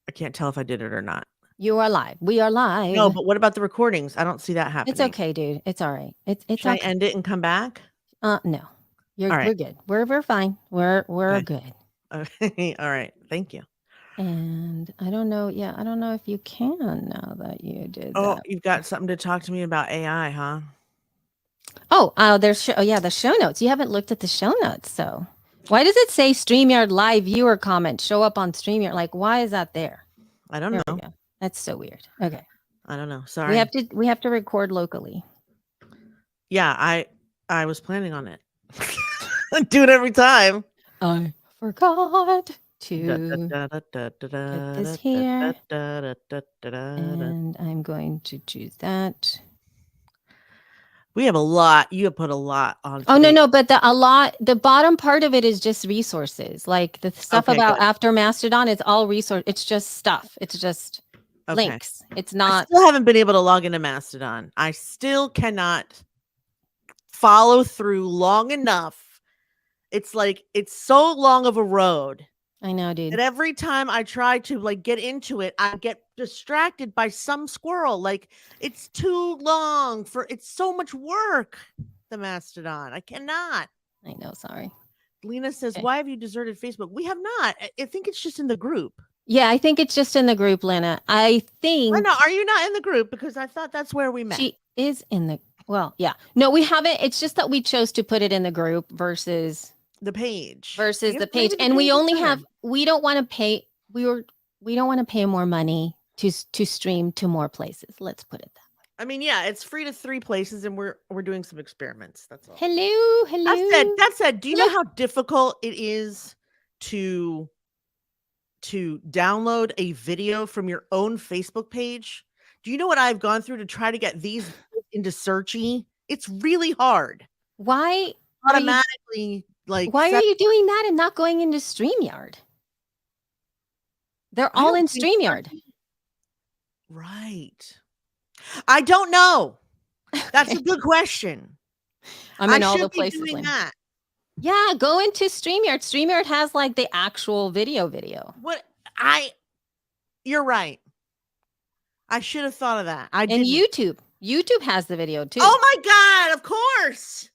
I can't tell if I did it or not. You are live. We are live. No, but what about the recordings? I don't see that It's happening. okay, dude. It's all right. It's Should I okay. end it and come back? No. All right. We're good. We're fine. We're Okay. good. Okay. All right. Thank you. And I don't know. Yeah, I don't know if you can now that you did Oh, that. you've got something to talk to me about AI, huh? Oh, yeah, the show notes. You haven't looked at the show notes, so why does it say StreamYard live viewer comments show up on StreamYard? Like, why is that there? I don't There we know. go. That's so weird. Okay. I don't know. We Sorry. have to record locally. Yeah, I was planning on it. I do it every time. I forgot to put this here. And I'm going to choose that. We have a lot. You have put a lot on. Oh no, but the bottom part of it is just resources. Like the stuff Okay, about good. after Mastodon is all resource. It's just stuff. It's just Okay. links. It's I not. still haven't been able to log into Mastodon. I still cannot follow through long enough. It's like it's so long of a road I know, dude. that every time I try to like get into it, I get distracted by some squirrel. Like it's too long for it's so much work. The Mastodon. I cannot. I know. Sorry. Lena says, Okay. "Why have you deserted Facebook?" We have not. I think it's just in the group. Yeah, I think it's just in the group, Lena. I think Lena, are you not in the group? Because I thought that's where we met. she is in the. Well, yeah. No, we haven't. It's just that we chose to put it in the group versus The page. the page, and we only have. We don't want to pay. We don't want to pay more money to stream to more places. Let's put it that way. I mean, yeah, it's free to 3 places, and we're doing some experiments. That's all. Hello. That said, do you know how difficult it is to download a video from your own Facebook page? Do you know what I've gone through to try to get these into Searchy? It's really hard. Why automatically like why are you doing that and not going into StreamYard? They're all in StreamYard. Right. I don't know. That's a good question. I'm in all the places. Doing that. Yeah, go into StreamYard. StreamYard has like the actual video. You're right. I should have thought of that. And YouTube. YouTube has the video too. Oh my God, of course.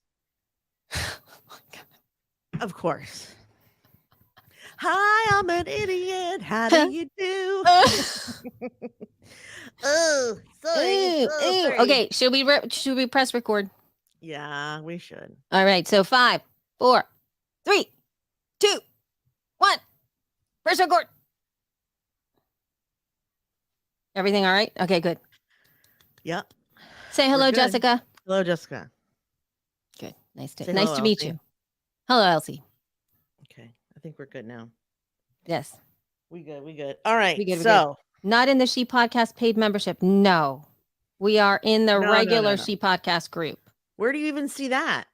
Of course. Hi, I'm an idiot. How do you do? Oh, sorry. Okay, should we press record? Yeah, we should. All right, so 5, 4, 3, 2, 1. Press record. Everything all right? Okay, good. Yep. Say hello, Jessica. Hello, Jessica. Good. Nice to meet you. Hello, Elsie. Okay. I think we're good now. Yes. We good. All right. We good. Not in the She Podcast paid membership. No. We are in the regular She Podcast group. Where do you even see that?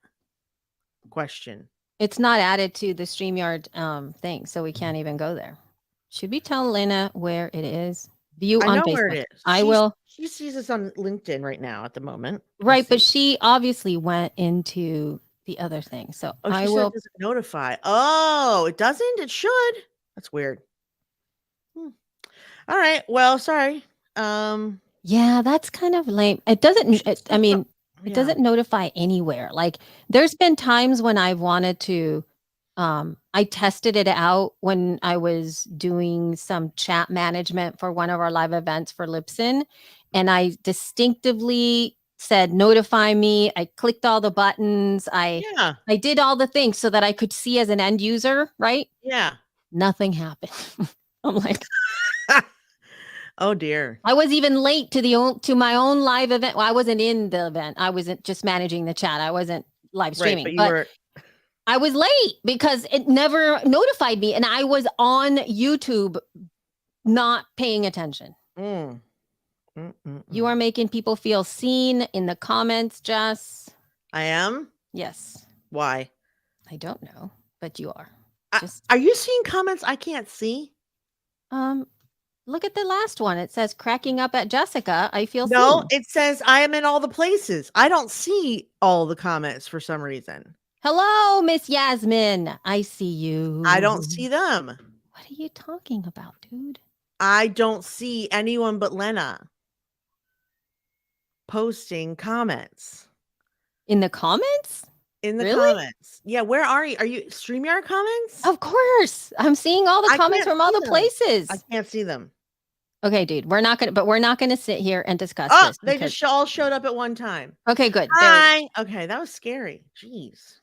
Question. It's not added to the StreamYard thing, so we can't even go there. Should we tell Lena where it is? View on Facebook. Where it is. I will. She sees us on LinkedIn right now at the moment. Right, but she obviously went into the other thing. So I will. It doesn't notify. Oh, it doesn't? It should. That's weird. All right. Well, sorry. Yeah, that's kind of lame. It doesn't. It doesn't notify anywhere. Like there's been times when I've wanted to. I tested it out when I was doing some chat management for one of our live events for Libsyn, and I distinctively said notify me. I clicked all the buttons. I did all the things so that I could see as an end user, right? Yeah. Nothing happened. I'm like, oh dear. I was even late to my own live event. Well, I wasn't in the event. I wasn't just managing the chat. I wasn't live streaming. But I was late because it never notified me, and I was on YouTube not paying attention. You are making people feel seen in the comments, Jess. I am? Yes. Why? I don't know, but you are. Are you seeing comments I can't see? Look at the last one. It says cracking up at Jessica. I feel No, it says I am in all the places. I don't see all the comments for some reason. Hello, Miss Yasmin. I see you. I don't see them. What are you talking about, dude? I don't see anyone but Lena posting comments. In the comments? In the Really? comments. Yeah, where are you? Are you StreamYard comments? Of course. I'm seeing all the I comments can't from all see the them. I places. can't see them. Okay, dude. We're not gonna sit here and discuss Oh, this they because just all showed up at one time. okay, good. There it is. Hi. Okay, that was scary. Jeez.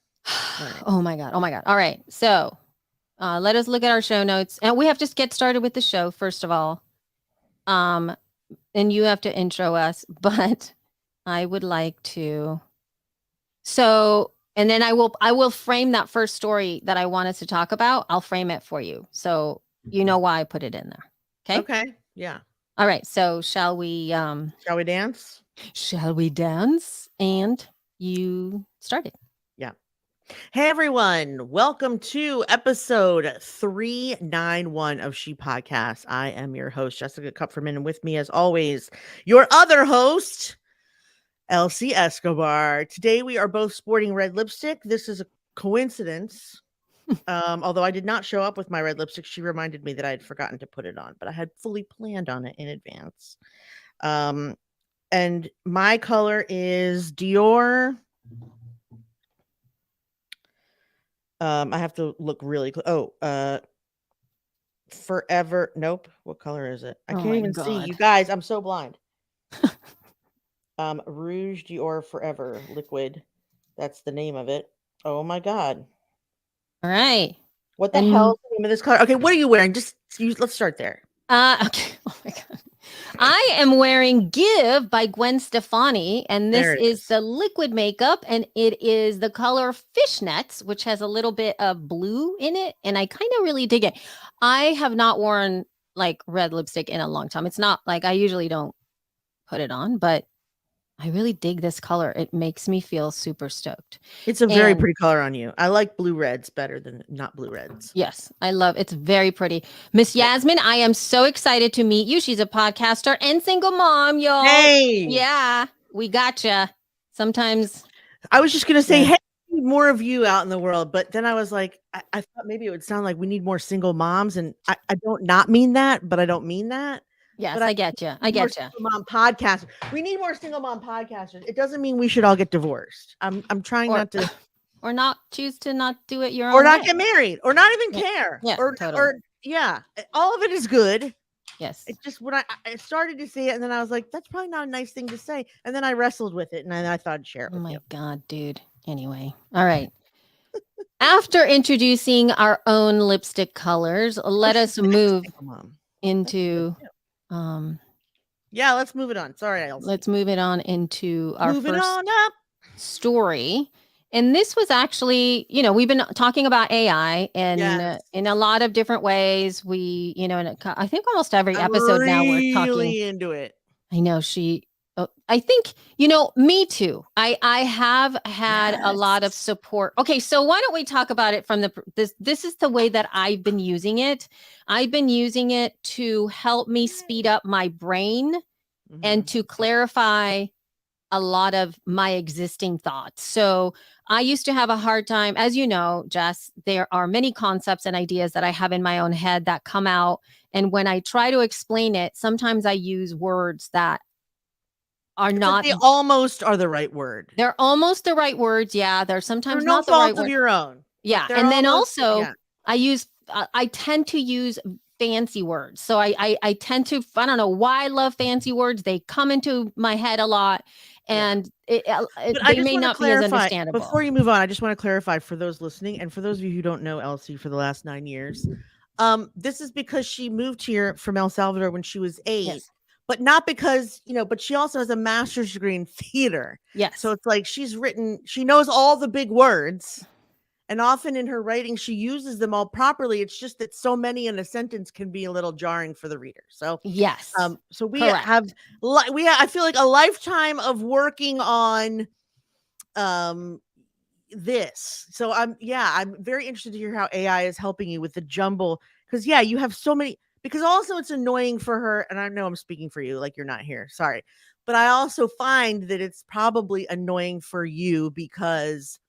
All right. Oh my god. Oh my god. All right. So let us look at our show notes. And we have to get started with the show, first of all. And you have to intro us, but I would like to. So, and then I will frame that first story that I want us to talk about. I'll frame it for you. So you know why I put it in there. Okay? Okay. Yeah. All right. So shall we dance? shall we dance? And you started. Yeah. Hey everyone, welcome to episode 391 of She Podcast. I am your host, Jessica Kupferman, and with me as always, your other host, Elsie Escobar. Today we are both sporting red lipstick. This is a coincidence. Although I did not show up with my red lipstick, she reminded me that I had forgotten to put it on, but I had fully planned on it in advance. And my color is Dior. I have to look really close. Forever. Nope. What color is it? I Oh can't my even see. God. You guys, I'm so blind. Rouge Dior Forever liquid. That's the name of it. Oh my god. All right. What the hell is the name of this color? Okay, what are you wearing? Let's start there. Okay. Oh my god. I am wearing Give by Gwen Stefani, and this is the liquid makeup, and it is the color Fishnets, which has a little bit of blue in it, and I kind of really dig it. I have not worn like red lipstick in a long time. It's not like I usually don't put it on, but I really dig this color. It makes me feel super stoked. It's a very pretty color on you. I like blue reds better than not blue reds. Yes, I love it's very pretty. Miss Yasmin, I am so excited to meet you. She's a podcaster and single mom, y'all. Hey. Yeah, we gotcha. Sometimes I was just gonna say, hey, more of you out in the world, but then I was like, I thought maybe it would sound like we need more single moms, and I don't not mean that, but I don't mean that. Yes, but I get you. I get you. Mom podcasters. We need more single mom podcasters. It doesn't mean we should all get divorced. I'm trying not to, or not choose to not do it your own or not way. get married, or not even care. Yeah, totally. Or yeah, all of it is good. Yes. It's just when I started to see it, and then I was like, that's probably not a nice thing to say. And then I wrestled with it, and then I thought I'd share it with you. Oh my God, dude. Anyway, all right. After introducing our own lipstick colors, let us move into yeah, let's move it on. Sorry, Elsie. Let's move it on into our first up. story. And this was actually, we've been talking about AI and in a lot of different ways. We, I think almost every episode now we're talking into it. I know I think, me too. I have had a lot of support. Okay, so why don't we talk about it from this is the way that I've been using it. I've been using it to help me speed up my brain and to clarify a lot of my existing thoughts. So I used to have a hard time, as you know, Jess, there are many concepts and ideas that I have in my own head that come out. And when I try to explain it, sometimes I use words that are not. They almost are the right word. They're almost the right words. Yeah. They're sometimes not the right word. Fault of your own. Yeah. And then also I tend to use fancy words. So I tend to, I don't know why I love fancy words. They come into my head a lot. And they may not be as understandable. Before you move on, I just want to clarify for those listening and for those of you who don't know Elsie for the last 9 years. This is because she moved here from El Salvador when she was 8, but not because, but she also has a master's degree in theater. Yes. So it's like she knows all the big words. And often in her writing, she uses them all properly. It's just that so many in a sentence can be a little jarring for the reader. So yes. So we have I feel like a lifetime of working on this. So I'm very interested to hear how AI is helping you with the jumble. Because you have so many. Because also it's annoying for her, and I know I'm speaking for you, like you're not here. Sorry, but I also find that it's probably annoying for you because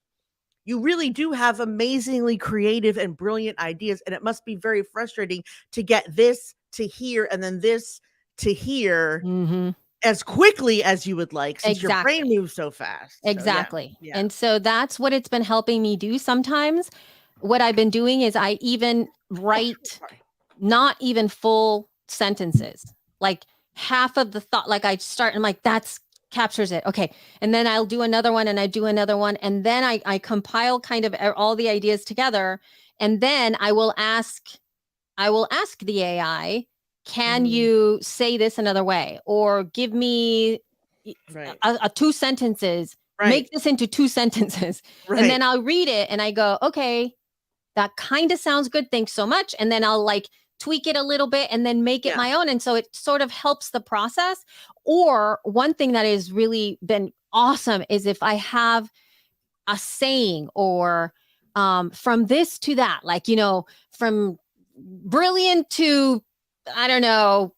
you really do have amazingly creative and brilliant ideas, and it must be very frustrating to get this to here and then this to here Mm-hmm. as quickly as you would like, since your brain Exactly. moves so fast. So Exactly. yeah. And so that's what it's been helping me do sometimes. What I've been doing is I even write not even full sentences, like half of the thought, like I start and like that's captures it. Okay. And then I'll do another one and I do another one. And then I compile kind of all the ideas together. And then I will ask the AI, can you say this another way? Or give me a 2 sentences, make this into 2 sentences. And then I'll read it and I go, okay, that kind of sounds good. Thanks so much. And then I'll like tweak it a little bit and then make it my own. And so it sort of helps the process. Or one thing that has really been awesome is if I have a saying or from this to that, like, from brilliant to, I don't know,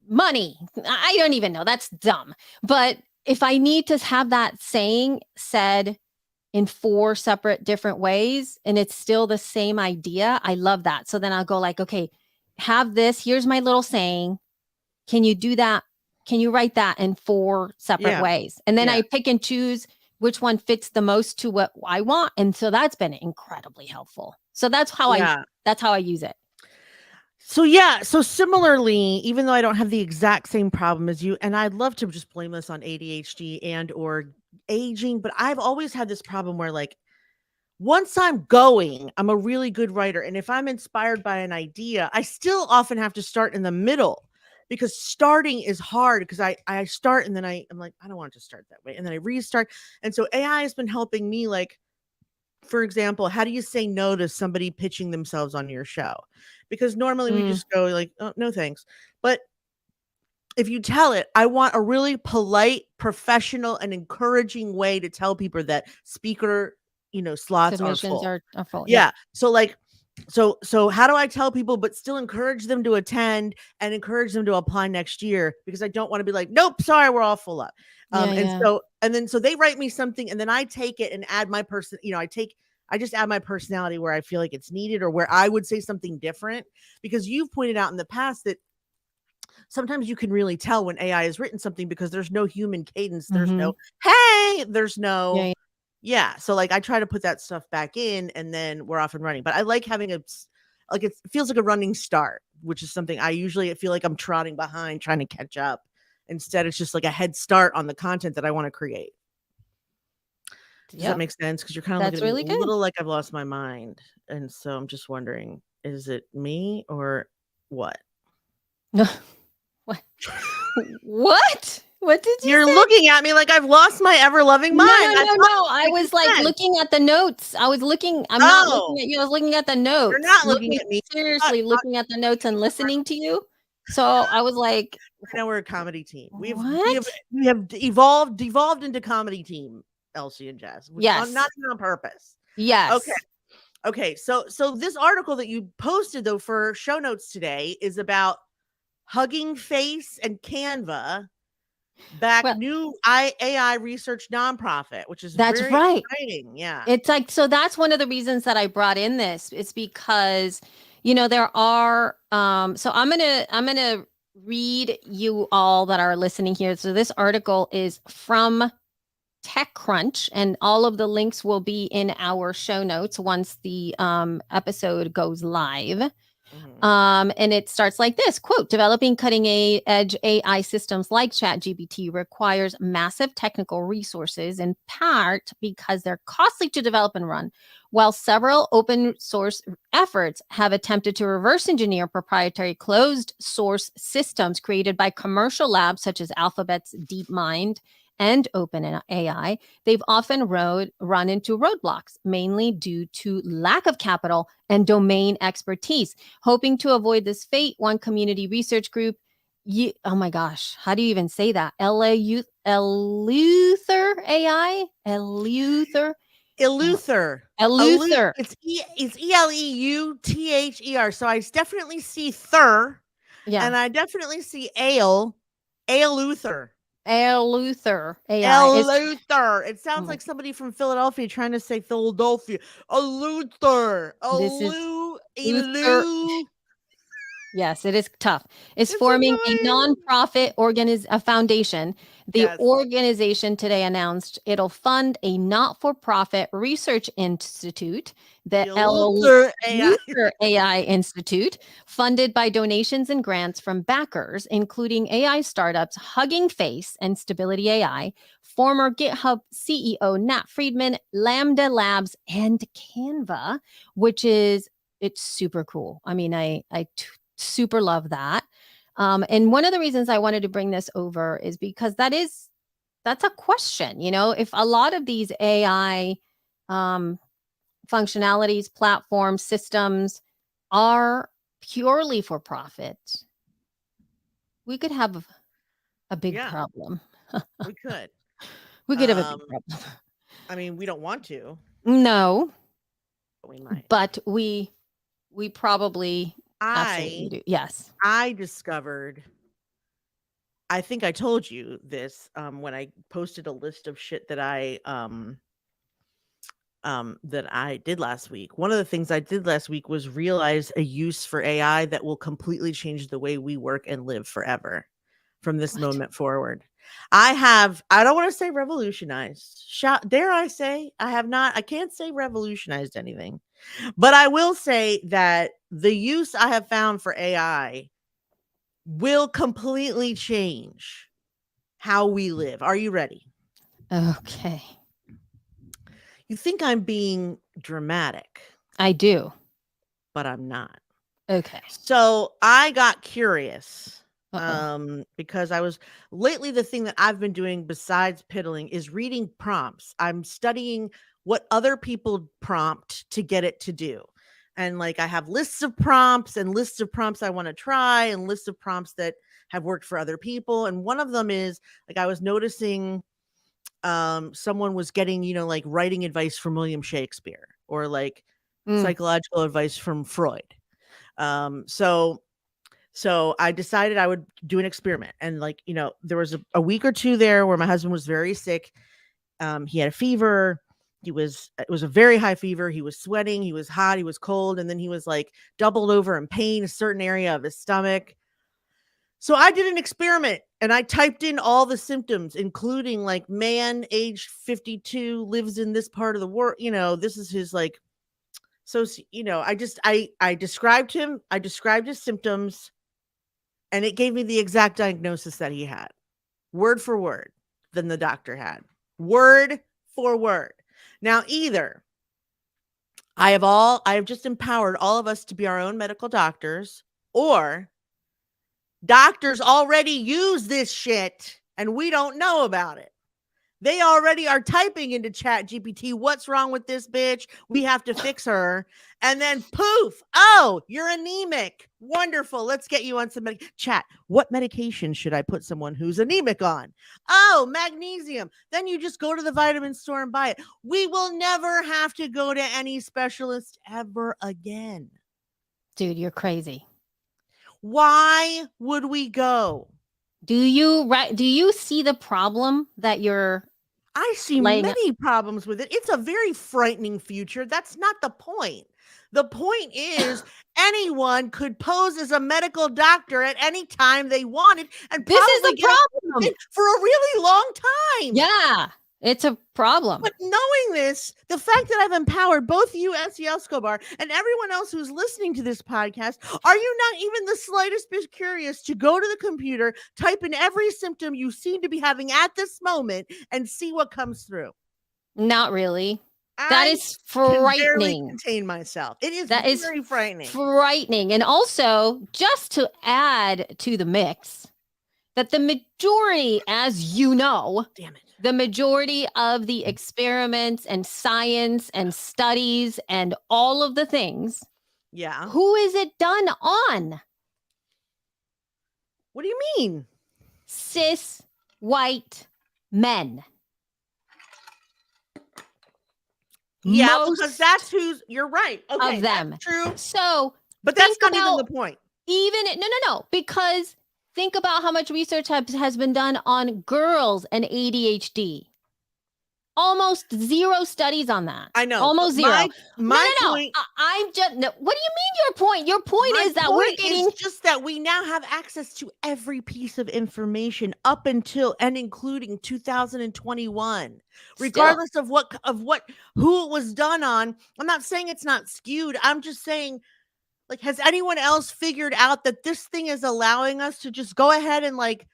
money. I don't even know. That's dumb. But if I need to have that saying said in 4 separate different ways and it's still the same idea, I love that. So then I'll go like, okay, have this. Here's my little saying. Can you do that? Can you write that in 4 separate ways? And then I pick and choose which one fits the most to what I want. And so that's been incredibly helpful. So that's how I use it. So similarly, even though I don't have the exact same problem as you, and I'd love to just blame this on ADHD and or aging, but I've always had this problem where like once I'm going, I'm a really good writer. And if I'm inspired by an idea, I still often have to start in the middle because starting is hard because I start and then I'm like, I don't want to start that way. And then I restart. And so AI has been helping me, like, for example, how do you say no to somebody pitching themselves on your show? Because normally we just go like, oh, no, thanks. But if you tell it, I want a really polite, professional, and encouraging way to tell people that speaker, slots Submissions are are full. yeah. So like, so how do I tell people, but still encourage them to attend and encourage them to apply next year? Because I don't want to be like, nope, sorry, we're all full up. So they write me something and then I take it and add my person, I just add my personality where I feel like it's needed or where I would say something different, because you've pointed out in the past that sometimes you can really tell when AI has written something because there's no human cadence. There's no, hey, there's no, So like I try to put that stuff back in and then we're off and running. But I like having it feels like a running start, which is something I feel like I'm trotting behind trying to catch up. Instead, it's just like a head start on the content that I want to create. Does that make sense? Because you're kind of looking at me a little like I've lost my mind. And so I'm just wondering, is it me or what? No. What? What did you You're say? looking at me like I've lost my ever-loving mind. No. I was like looking at the notes. I'm not looking at you. I was looking at the notes. You're not looking at me. Seriously, looking at the notes and listening to you. So I was like, now we're a comedy team. We have devolved into comedy team, Elsie and Jess. Yes. Not even on purpose. Yes. Okay. So this article that you posted though for show notes today is about Hugging Face and Canva new AI research nonprofit, which is that's very right. exciting. Yeah. It's like, so that's one of the reasons that I brought in this. It's because, there are, so I'm going to read you all that are listening here. So this article is from TechCrunch and all of the links will be in our show notes once the episode goes live. And it starts like this, quote, developing cutting edge AI systems like ChatGPT requires massive technical resources, in part because they're costly to develop and run. While several open source efforts have attempted to reverse engineer proprietary closed source systems created by commercial labs such as Alphabet's DeepMind and OpenAI, they've often run into roadblocks, mainly due to lack of capital and domain expertise. Hoping to avoid this fate, one community research group, oh my gosh, how do you even say that? Eleuther AI? Eleuther? Eleuther. It's ELEUTHER. So I definitely see Thur. Yeah. And I definitely see Eleuther. Eleuther AI. Eleuther. It sounds like somebody from Philadelphia trying to say Philadelphia. Eleuther. Yes, it is tough. Is It's forming a annoying. nonprofit a foundation. The Yes. organization today announced it'll fund a not-for-profit research institute, the Luther AI. Luther AI Institute, funded by donations and grants from backers, including AI startups Hugging Face and Stability AI, former GitHub CEO Nat Friedman, Lambda Labs, and Canva, which is it's super cool. I mean, super love that. And one of the reasons I wanted to bring this over is because that's a question. If a lot of these AI functionalities, platforms, systems are purely for profit, we could have a big Yeah, problem. we could. We could have a big Um, problem. I mean, we don't want to, No, but we might. but we probably absolutely I do. Yes. I discovered, I think I told you this when I posted a list of shit that I did last week. One of the things I did last week was realize a use for AI that will completely change the way we work and live forever from this What? moment forward. I don't want to say revolutionized. Dare I say I have not, I can't say revolutionized anything, but I will say that the use I have found for AI will completely change how we live. Are you ready? Okay. You think I'm being dramatic, I do. but I'm not. Okay. So I got curious Uh-oh. because I was lately, the thing that I've been doing besides piddling is reading prompts. I'm studying what other people prompt to get it to do. And like I have lists of prompts and lists of prompts I want to try and lists of prompts that have worked for other people. And one of them is like I was noticing someone was getting, like writing advice from William Shakespeare or like Mm. psychological advice from Freud. So I decided I would do an experiment. And like, there was a week or two there where my husband was very sick. He had a fever. It was a very high fever. He was sweating. He was hot. He was cold. And then he was like doubled over in pain, a certain area of his stomach. So I did an experiment and I typed in all the symptoms, including like man, age 52, lives in this part of the world. This is his like, so, I described him. I described his symptoms and it gave me the exact diagnosis that he had, word for word, than the doctor had, word for word. Now, either I have just empowered all of us to be our own medical doctors, or doctors already use this shit and we don't know about it. They already are typing into Chat GPT, what's wrong with this bitch? We have to fix her. And then poof, oh, you're anemic. Wonderful. Let's get you on some Chat. What medication should I put someone who's anemic on? Oh, magnesium. Then you just go to the vitamin store and buy it. We will never have to go to any specialist ever again. Dude, you're crazy. Why would we go? Do you see the problem that you're I see laying many problems with it. It's a very frightening future. That's not the point. The point is anyone could pose as a medical doctor at any time they wanted and This is probably the get problem. appointed for a really long time. Yeah, it's a problem. But knowing this, the fact that I've empowered both you, Essie Escobar, and everyone else who's listening to this podcast, are you not even the slightest bit curious to go to the computer, type in every symptom you seem to be having at this moment, and see what comes through? Not really. That I is can barely frightening. contain myself. It is That is very frightening. frightening. And also, just to add to the mix, that the majority, as you know, Damn it. the majority of the experiments and science and studies and all of the things, Yeah. who is it done on? What do you mean? Cis white men. Yeah, because that's who's, you're right. Okay, of them. that's true. So, But that's not even the point. No, because think about how much research has been done on girls and ADHD. Almost zero studies on that. I know. Almost zero. My No. point. I'm just. No, what do you mean your point? Your point is that we're getting. Is just that we now have access to every piece of information up until and including 2021, Still. regardless of who it was done on. I'm not saying it's not skewed. I'm just saying, like, has anyone else figured out that this thing is allowing us to just go ahead and like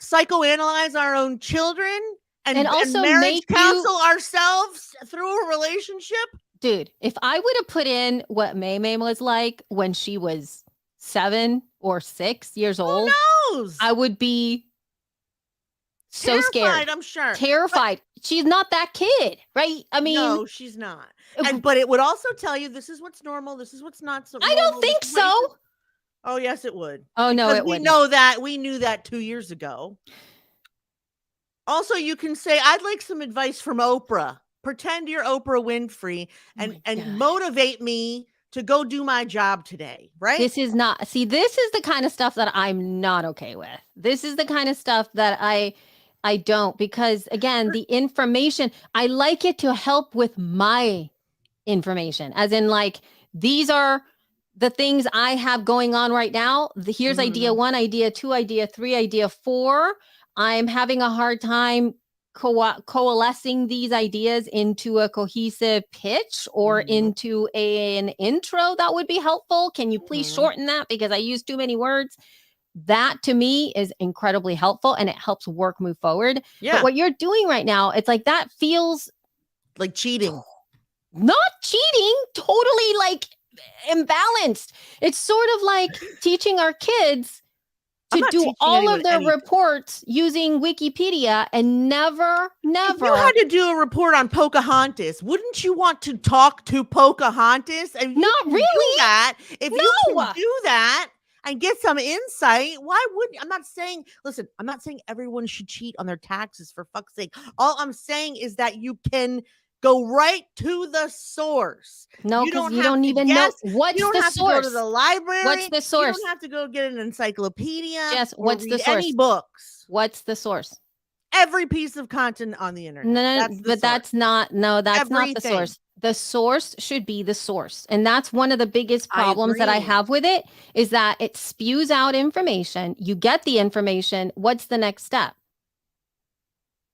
psychoanalyze our own children and also marriage make counsel ourselves through a relationship? Dude, if I would have put in what May was like when she was 7 or 6 years old, who knows? I would be so terrified, scared. I'm sure. Terrified. She's not that kid, right? I mean, no, she's not. But it would also tell you this is what's normal, this is what's not so normal. I don't think so. Oh, yes, it would. Oh, no, it wouldn't. We knew that 2 years ago. Also, you can say, I'd like some advice from Oprah. Pretend you're Oprah Winfrey and motivate me to go do my job today, right? This is the kind of stuff that I'm not okay with. This is the kind of stuff that I don't, because again, the information, I like it to help with my information, as in like, these are the things I have going on right now. Here's idea 1, idea 2, idea 3, idea 4. I'm having a hard time coalescing these ideas into a cohesive pitch or into an intro that would be helpful. Can you please shorten that because I use too many words? That to me is incredibly helpful and it helps work move forward. Yeah. But what you're doing right now, it's like that feels like cheating. Not cheating, totally like imbalanced. It's sort of like teaching our kids to do all of their reports using Wikipedia and never. If you had to do a report on Pocahontas, wouldn't you want to talk to Pocahontas? And not really. If you can do that and get some insight, why wouldn't? I'm not saying everyone should cheat on their taxes, for fuck's sake. All I'm saying is that you can go right to the source. No, because you don't even know what's the source. You don't have to go to the library. What's the source? You don't have to go get an encyclopedia. Yes, what's the source? Any books. What's the source? Every piece of content on the internet. That's not the source. The source should be the source. And that's one of the biggest problems that I have with it, is that it spews out information. You get the information. What's the next step?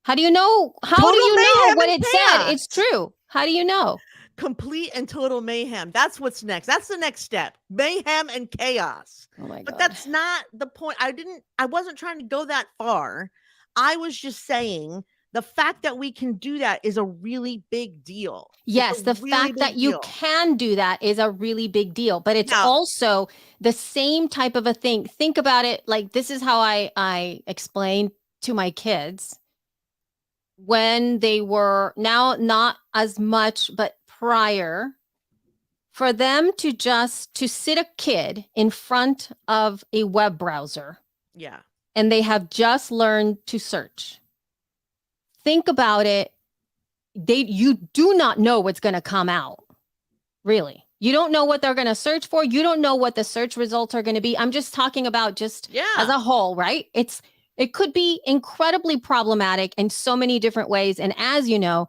How do you know? How do you know what it said? It's true. How do you know? Complete and total mayhem. That's what's next. That's the next step. Mayhem and chaos. Oh my God. But that's not the point. I wasn't trying to go that far. I was just saying the fact that we can do that is a really big deal. Yes, the fact that you can do that is a really big deal. But it's also the same type of a thing. Think about it. Like, this is how I explain to my kids when they were, now not as much, but prior, for them to sit a kid in front of a web browser. Yeah. And they have just learned to search. Think about it. You do not know what's going to come out. Really. You don't know what they're going to search for. You don't know what the search results are going to be. I'm just talking about as a whole, right? It could be incredibly problematic in so many different ways. And as you know,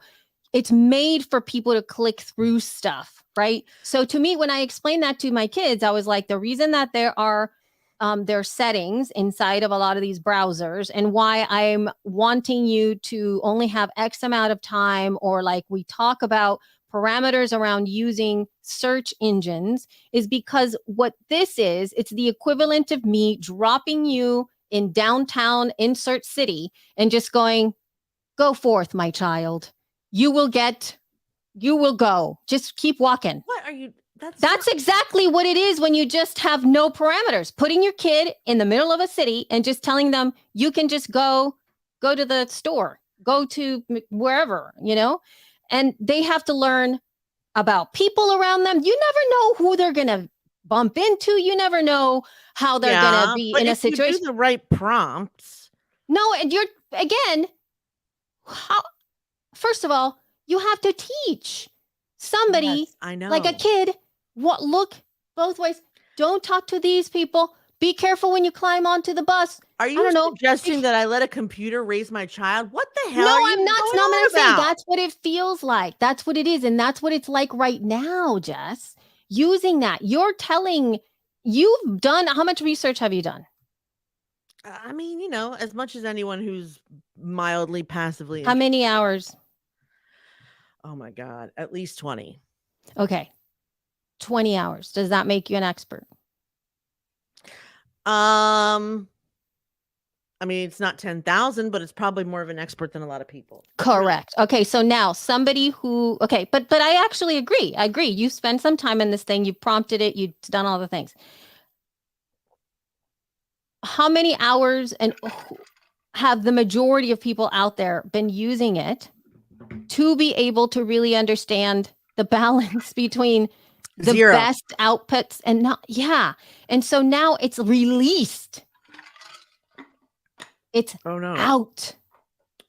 it's made for people to click through stuff, right? So to me, when I explained that to my kids, I was like, the reason that there are settings inside of a lot of these browsers, and why I'm wanting you to only have X amount of time, or like we talk about parameters around using search engines, is because what this is, it's the equivalent of me dropping you in downtown insert city and just going, go forth, my child. You will go. Just keep walking. What are you? That's exactly what it is when you just have no parameters. Putting your kid in the middle of a city and just telling them you can just go to the store, go to wherever, and they have to learn about people around them. You never know who they're going to bump into. You never know how they're going to be in a situation. You do the right prompts. No, and first of all, you have to teach somebody, like a kid, look both ways. Don't talk to these people. Be careful when you climb onto the bus. Are I you don't know. suggesting that I let a computer raise my child? What the hell No, are you I'm not. going No, I'm on going to say about? that's what it feels like. That's what it is. And that's what it's like right now, Jess. Using that. You've done, how much research have you done? I mean, as much as anyone who's mildly passively How interested. many hours? Oh my God, at least 20. Okay. 20 hours. Does that make you an expert? I mean, it's not 10,000, but it's probably more of an expert than a lot of people. Correct. Okay, so now somebody who but I actually agree. I agree. You spend some time in this thing, you prompted it, you've done all the things. How many hours and have the majority of people out there been using it to be able to really understand the balance between the 0. best outputs and not, yeah. And so now it's released. It's out.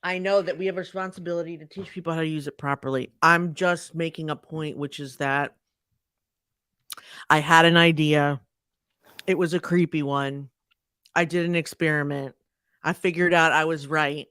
I know that we have a responsibility to teach people how to use it properly. I'm just making a point, which is that I had an idea. It was a creepy one. I did an experiment. I figured out I was right.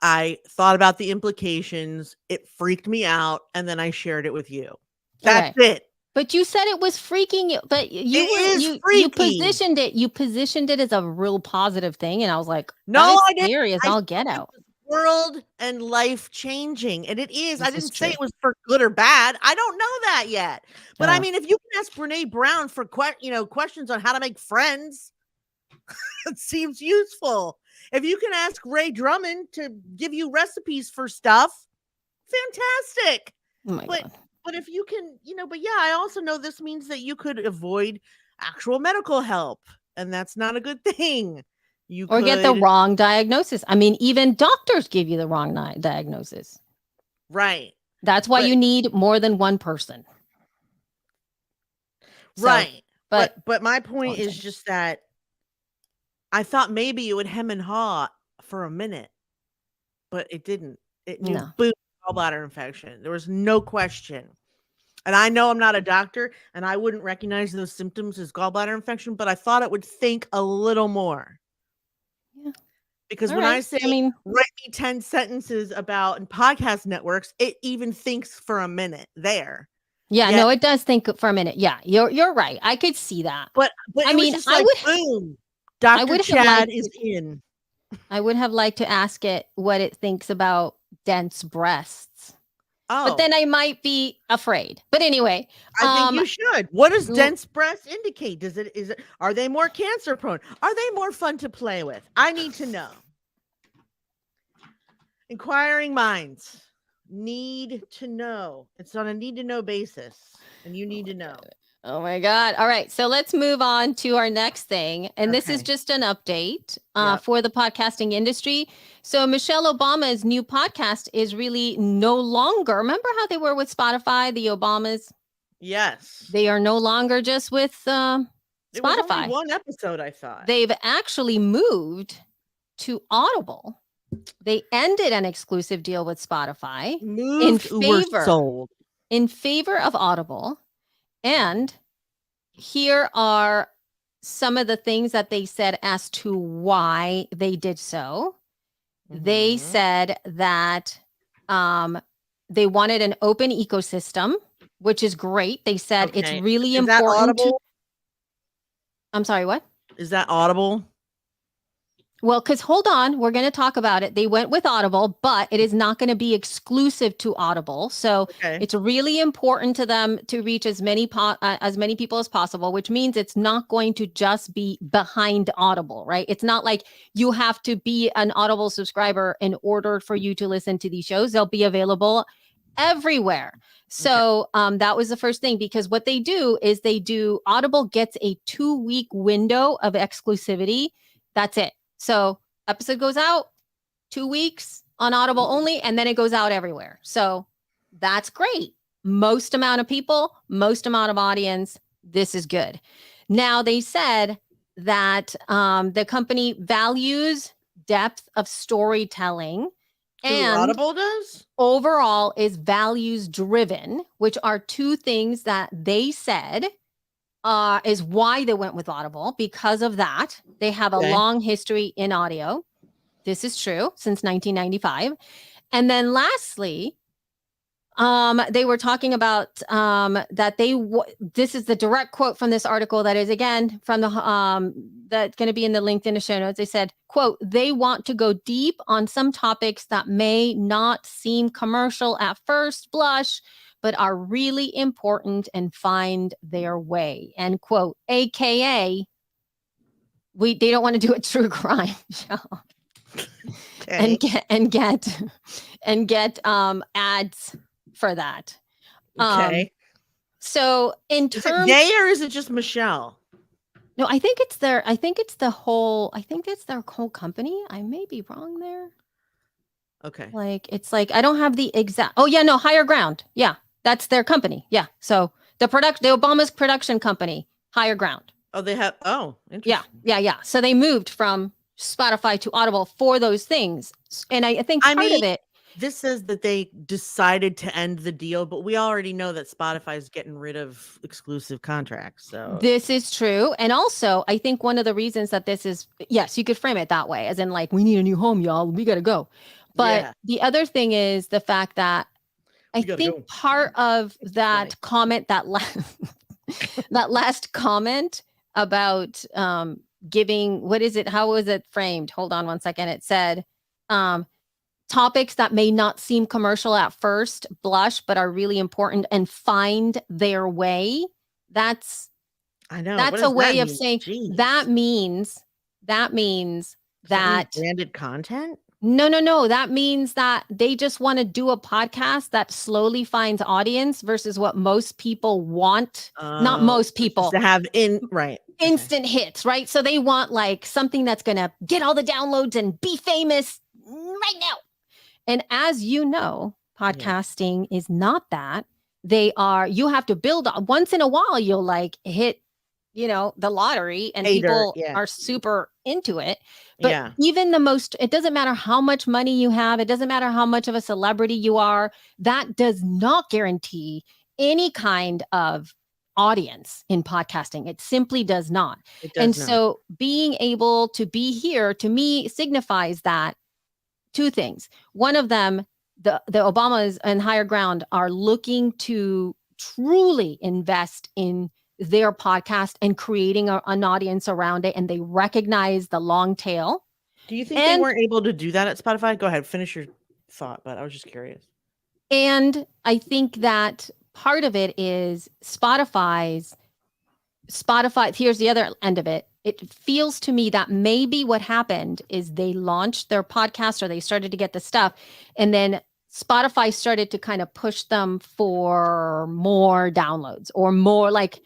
I thought about the implications. It freaked me out. And then I shared it with you. That's it. But you said it was freaking you, but you positioned it as a real positive thing. And I was like, no, I didn't. Serious, I'll get out. World and life changing. And it is. This I didn't say it was for good or bad. I don't know that yet. But I mean, if you can ask Brene Brown for questions on how to make friends, it seems useful. If you can ask Ray Drummond to give you recipes for stuff, fantastic. Oh my God. But if you can, but yeah, I also know this means that you could avoid actual medical help, and that's not a good thing. You or get the wrong diagnosis. I mean, even doctors give you the wrong diagnosis. Right. That's why you need more than one person. Right. So, but my point is just that I thought maybe it would hem and haw for a minute, but it didn't. It knew boom, gallbladder infection. There was no question. And I know I'm not a doctor and I wouldn't recognize those symptoms as gallbladder infection, but I thought it would think a little more. Yeah. Because when I say, write me 10 sentences about in podcast networks, it even thinks for a minute there. Yeah, no, it does think for a minute. Yeah, you're right. I could see that. But I mean, just like, boom, Dr. Chad is in. I would have liked to ask it what it thinks about dense breasts. Oh. But then I might be afraid. But anyway, I think you should. What does dense breast indicate? Are they more cancer prone? Are they more fun to play with? I need to know. Inquiring minds need to know. It's on a need to know basis, and you need to know. Oh my God. All right. So let's move on to our next thing. And this is just an update for the podcasting industry. So Michelle Obama's new podcast is really no longer, remember how they were with Spotify, the Obamas? Yes. They are no longer just with Spotify. It was only one episode, I thought. They've actually moved to Audible. They ended an exclusive deal with Spotify in favor of Audible. And here are some of the things that they said as to why they did so. Mm-hmm. They said that they wanted an open ecosystem, which is great. They said it's really important. That Audible? I'm sorry, what? Is that Audible? Well, because hold on, we're going to talk about it. They went with Audible, but it is not going to be exclusive to Audible. So it's really important to them to reach as many people as possible, which means it's not going to just be behind Audible, right? It's not like you have to be an Audible subscriber in order for you to listen to these shows. They'll be available everywhere. So that was the first thing, because what they do is Audible gets a 2-week window of exclusivity. That's it. So episode goes out 2 weeks on Audible only, and then it goes out everywhere. So that's great. Most amount of people, most amount of audience. This is good. Now they said that the company values depth of storytelling. And Audible does? Overall is values driven, which are two things that they said is why they went with Audible. Because of that, they have a long history in audio. This is true since 1995. And then lastly, they were talking about that this is the direct quote from this article that is again from the that's going to be in the link in the show notes. They said, quote, they want to go deep on some topics that may not seem commercial at first blush, but are really important and find their way, end quote. AKA, they don't want to do a true crime show. Okay. and get ads for that. Okay. So in terms, is it they or is it just Michelle? No, I think it's their whole company. I may be wrong there. Okay. Like it's like I don't have the exact. Oh yeah, no, Higher Ground. Yeah, that's their company. Yeah. So the Obama's production company, Higher Ground. Oh, they have. Oh, interesting. Yeah. So they moved from Spotify to Audible for those things, and I think part of it. This says that they decided to end the deal, but we already know that Spotify is getting rid of exclusive contracts. So this is true. And also, I think one of the reasons that this is, yes, you could frame it that way, as in like, we need a new home, y'all. We got to go. But the other thing is the fact that I think part of that comment, that last comment about giving, what is it? How was it framed? Hold on one second. It said, topics that may not seem commercial at first blush, but are really important and find their way. That's a way of saying that means that branded content. No. That means that they just want to do a podcast that slowly finds audience versus what most people want. Not most people to have instant hits, right? So they want like something that's going to get all the downloads and be famous right now. And as you know, podcasting is not that. You have to build once in a while, you'll like hit, the lottery and people are super into it. But even it doesn't matter how much money you have. It doesn't matter how much of a celebrity you are. That does not guarantee any kind of audience in podcasting. It simply does not. So being able to be here to me signifies that two things. One of them, the Obamas and Higher Ground are looking to truly invest in their podcast and creating an audience around it, and they recognize the long tail. Do you think they weren't able to do that at Spotify? Go ahead, finish your thought, but I was just curious. And I think that part of it is Spotify, here's the other end of it. It feels to me that maybe what happened is they launched their podcast or they started to get the stuff, and then Spotify started to kind of push them for more downloads or more like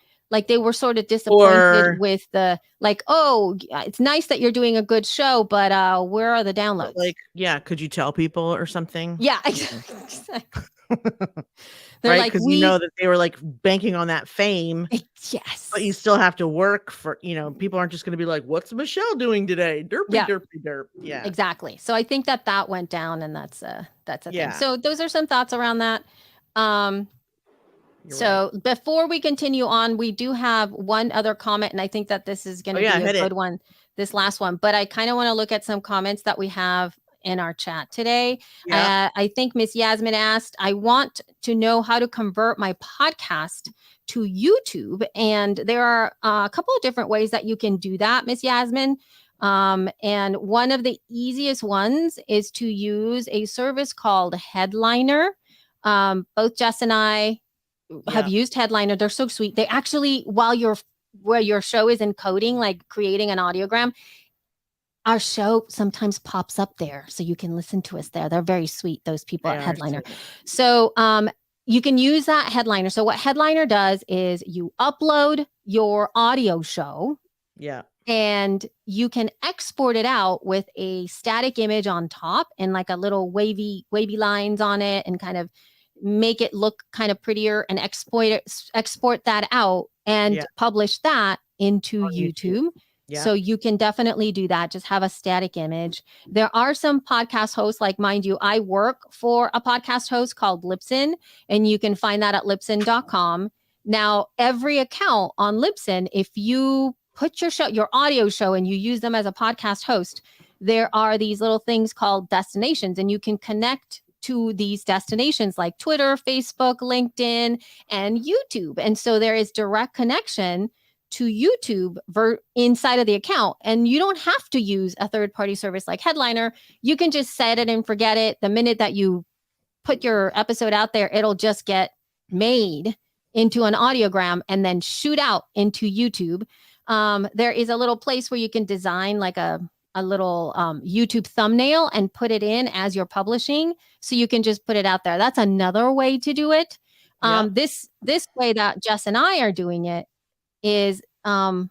they were sort of disappointed with the like, oh, it's nice that you're doing a good show, but where are the downloads? Like, could you tell people or something? Yeah, exactly. They're right, because that they were like banking on that fame. Yes, but you still have to work for. People aren't just going to be like, "What's Michelle doing today?" Derpy. Yeah, exactly. So I think that went down, and that's a thing. So those are some thoughts around that. Before we continue on, we do have one other comment, and I think that this is going to be a good one. This last one, but I kind of want to look at some comments that we have in our chat today. I think Miss Yasmin asked, I want to know how to convert my podcast to YouTube. And there are a couple of different ways that you can do that, Miss Yasmin. And one of the easiest ones is to use a service called Headliner. Both Jess and I have used Headliner. They're so sweet. They actually, where your show is encoding, like creating an audiogram, our show sometimes pops up there, so you can listen to us there. They're very sweet, those people at Headliner. So you can use that Headliner. So what Headliner does is you upload your audio show. Yeah. And you can export it out with a static image on top and like a little wavy lines on it, and kind of make it look kind of prettier, and export that out and publish that into YouTube. Yeah. So you can definitely do that. Just have a static image. There are some podcast hosts, like, mind you, I work for a podcast host called Libsyn, and you can find that at libsyn.com. Now, every account on Libsyn, if you put your audio show and you use them as a podcast host, there are these little things called destinations, and you can connect to these destinations like Twitter, Facebook, LinkedIn, and YouTube. And so there is direct connection to YouTube inside of the account. And you don't have to use a third-party service like Headliner. You can just set it and forget it. The minute that you put your episode out there, it'll just get made into an audiogram and then shoot out into YouTube. There is a little place where you can design like a little YouTube thumbnail and put it in as you're publishing. So you can just put it out there. That's another way to do it. This way that Jess and I are doing it is a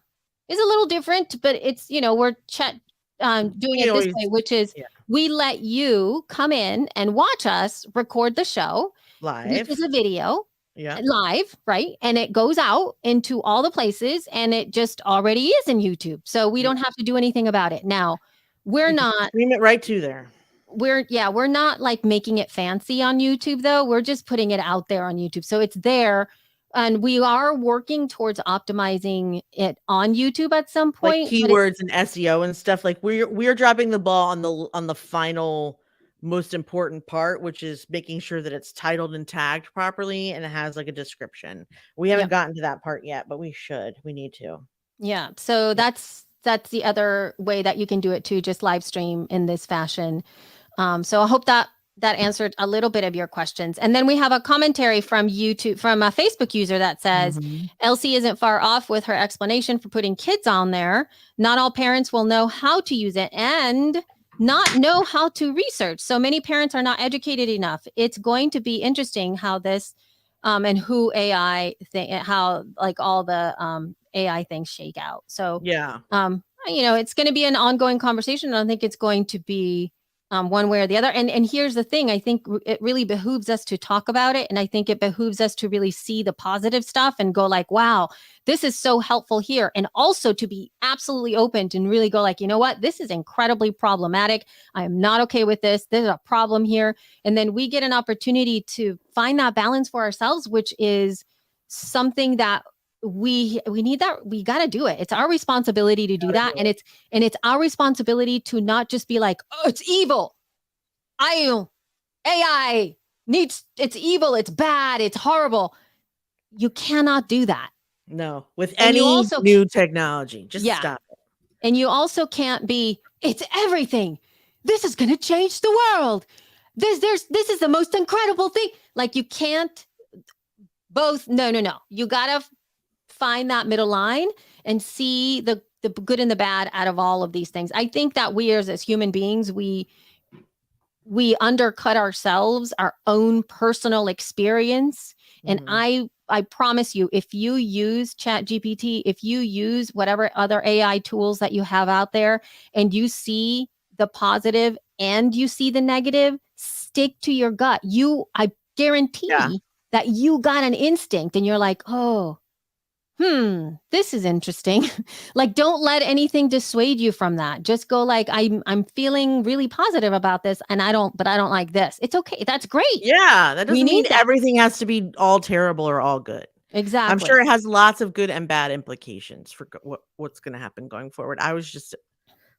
little different, but it's, we're doing it this way, which is we let you come in and watch us record the show live, which is a video. Live, right? And it goes out into all the places, and it just already is in YouTube. So we don't have to do anything about it. Now, we're not stream it right to there. We're not like making it fancy on YouTube though. We're just putting it out there on YouTube. So it's there, and we are working towards optimizing it on YouTube at some point. Like keywords and SEO and stuff. Like we're dropping the ball on the final most important part, which is making sure that it's titled and tagged properly and it has like a description. We haven't gotten to that part yet, but we need to. Yeah. So that's the other way that you can do it too, just live stream in this fashion. So I hope that answered a little bit of your questions. And then we have a commentary from YouTube, from a Facebook user that says, Elsie isn't far off with her explanation for putting kids on there. Not all parents will know how to use it and not know how to research. So many parents are not educated enough. It's going to be interesting how this and who AI how like all the AI things shake out. So it's going to be an ongoing conversation. I don't think it's going to be one way or the other. And here's the thing. I think it really behooves us to talk about it. And I think it behooves us to really see the positive stuff and go like, wow, this is so helpful here. And also to be absolutely open and really go like, you know what, this is incredibly problematic. I am not okay with this. There's a problem here. And then we get an opportunity to find that balance for ourselves, which is something that we need. That we got to do it. It's our responsibility to do that. And it's our responsibility to not just be like, oh, it's evil. AI it's evil. It's bad. It's horrible. You cannot do that. No, with any new technology, just stop it. And you also can't be, it's everything. This is going to change the world. This is the most incredible thing. Like you can't both. No. You got to find that middle line and see the good and the bad out of all of these things. I think that we as human beings, we undercut ourselves, our own personal experience. And I promise you, if you use ChatGPT, if you use whatever other AI tools that you have out there and you see the positive and you see the negative, stick to your gut. I guarantee that you got an instinct and you're like, oh, this is interesting. Like, don't let anything dissuade you from that. Just go like, I'm feeling really positive about this and I don't like this. It's okay. That's great. Yeah. That doesn't mean everything has to be all terrible or all good. Exactly. I'm sure it has lots of good and bad implications for what's going to happen going forward. I was just,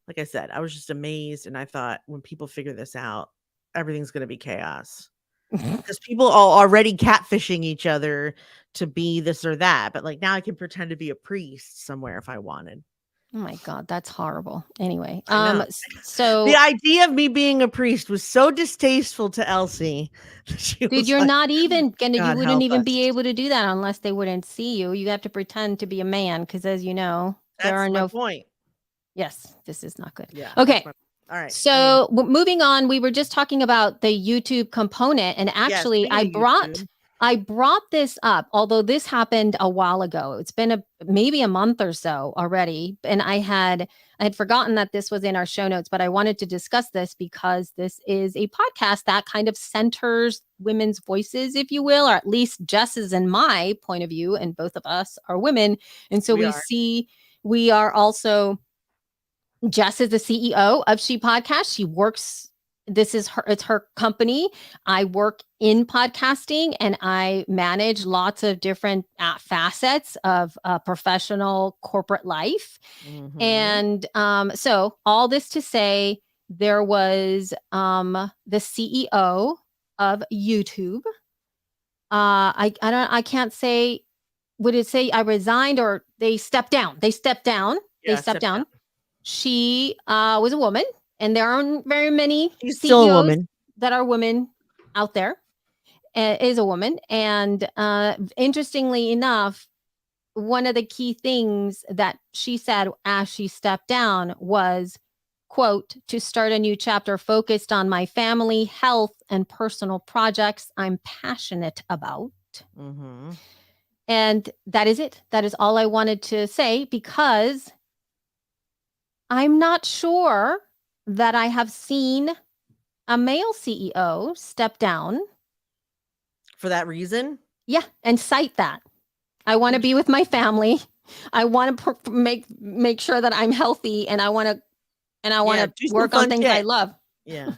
like I said, I was just amazed. And I thought when people figure this out, everything's going to be chaos. Because people are already catfishing each other to be this or that. But like now I can pretend to be a priest somewhere if I wanted. Oh my God, that's horrible. Anyway, so the idea of me being a priest was so distasteful to Elsie. Dude, you're not even gonna, you wouldn't even be able to do that unless they wouldn't see you. You have to pretend to be a man because as you know, there are no point. Yes, this is not good. Yeah. Okay. All right. So moving on, we were just talking about the YouTube component, and actually, I brought this up. Although this happened a while ago, it's been maybe a month or so already, and I had forgotten that this was in our show notes. But I wanted to discuss this because this is a podcast that kind of centers women's voices, if you will, or at least Jess's and my point of view, and both of us are women, and so we are also. Jess is the CEO of She Podcast. She works it's her company. I work in podcasting and I manage lots of different facets of professional corporate life. Mm-hmm. And so all this to say, there was the CEO of YouTube. I can't say, would it say I resigned or they stepped down? They stepped down. They Yeah, stepped step down. down. She was a woman, and there aren't very many She's still a CEOs woman. that are women out there. Is a woman, and interestingly enough, one of the key things that she said as she stepped down was, quote, to start a new chapter focused on my family, health, and personal projects I'm passionate about. Mm-hmm. And that is it. That is all I wanted to say, because I'm not sure that I have seen a male CEO step down. For that reason? Yeah, and cite that. I want to be with my family. I want to make sure that I'm healthy, and I want to do some work on fun things shit. I love. Yeah.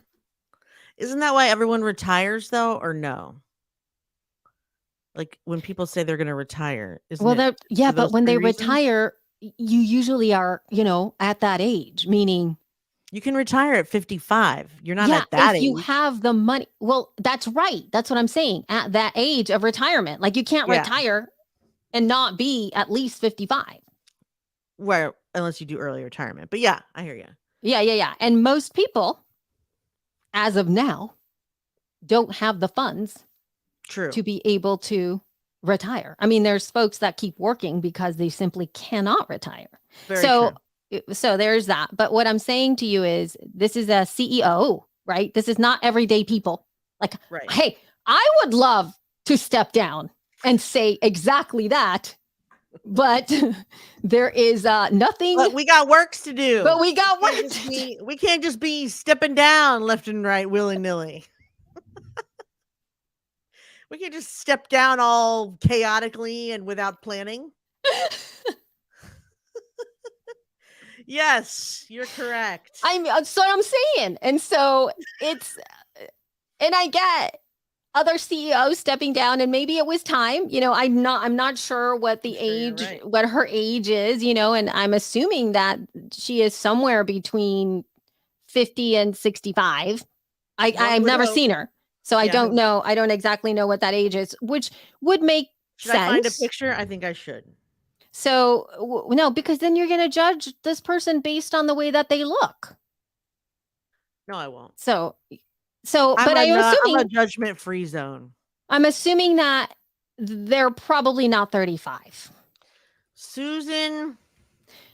Isn't that why everyone retires though, or no? Like when people say they're going to retire, isn't Well, it yeah, for but those when three they reasons? retire, you usually are, at that age, meaning, You can retire at 55. You're not yeah, at that if you age. have the money. Well, that's right. That's what I'm saying. At that age of retirement, like you can't Yeah. retire and not be at least 55. Where unless you do early retirement. But yeah, I hear you. Yeah. And most people, as of now, don't have the funds True. to be able to retire. I mean, there's folks that keep working because they simply cannot retire. Very So, true. so there's that. But what I'm saying to you is, this is a CEO, right? This is not everyday people. Like, Right. hey, I would love to step down and say exactly that, but there is nothing. But we got works to do. But we got work to to do. We can't just be stepping down left and right willy-nilly. We can't just step down all chaotically and without planning. Yes, you're correct. That's what I'm saying. And so it's, and I get other CEOs stepping down, and maybe it was time. I'm not sure what the age, right. what her age is, and I'm assuming that she is somewhere between 50 and 65. I've never seen her, so I don't know. I don't exactly know what that age is, which would make Should sense. I find a picture? I think I should. So no, because then you're going to judge this person based on the way that they look. No, I won't. So, I'm but I'm assuming I'm a judgment-free zone. I'm assuming that they're probably not 35. Susan.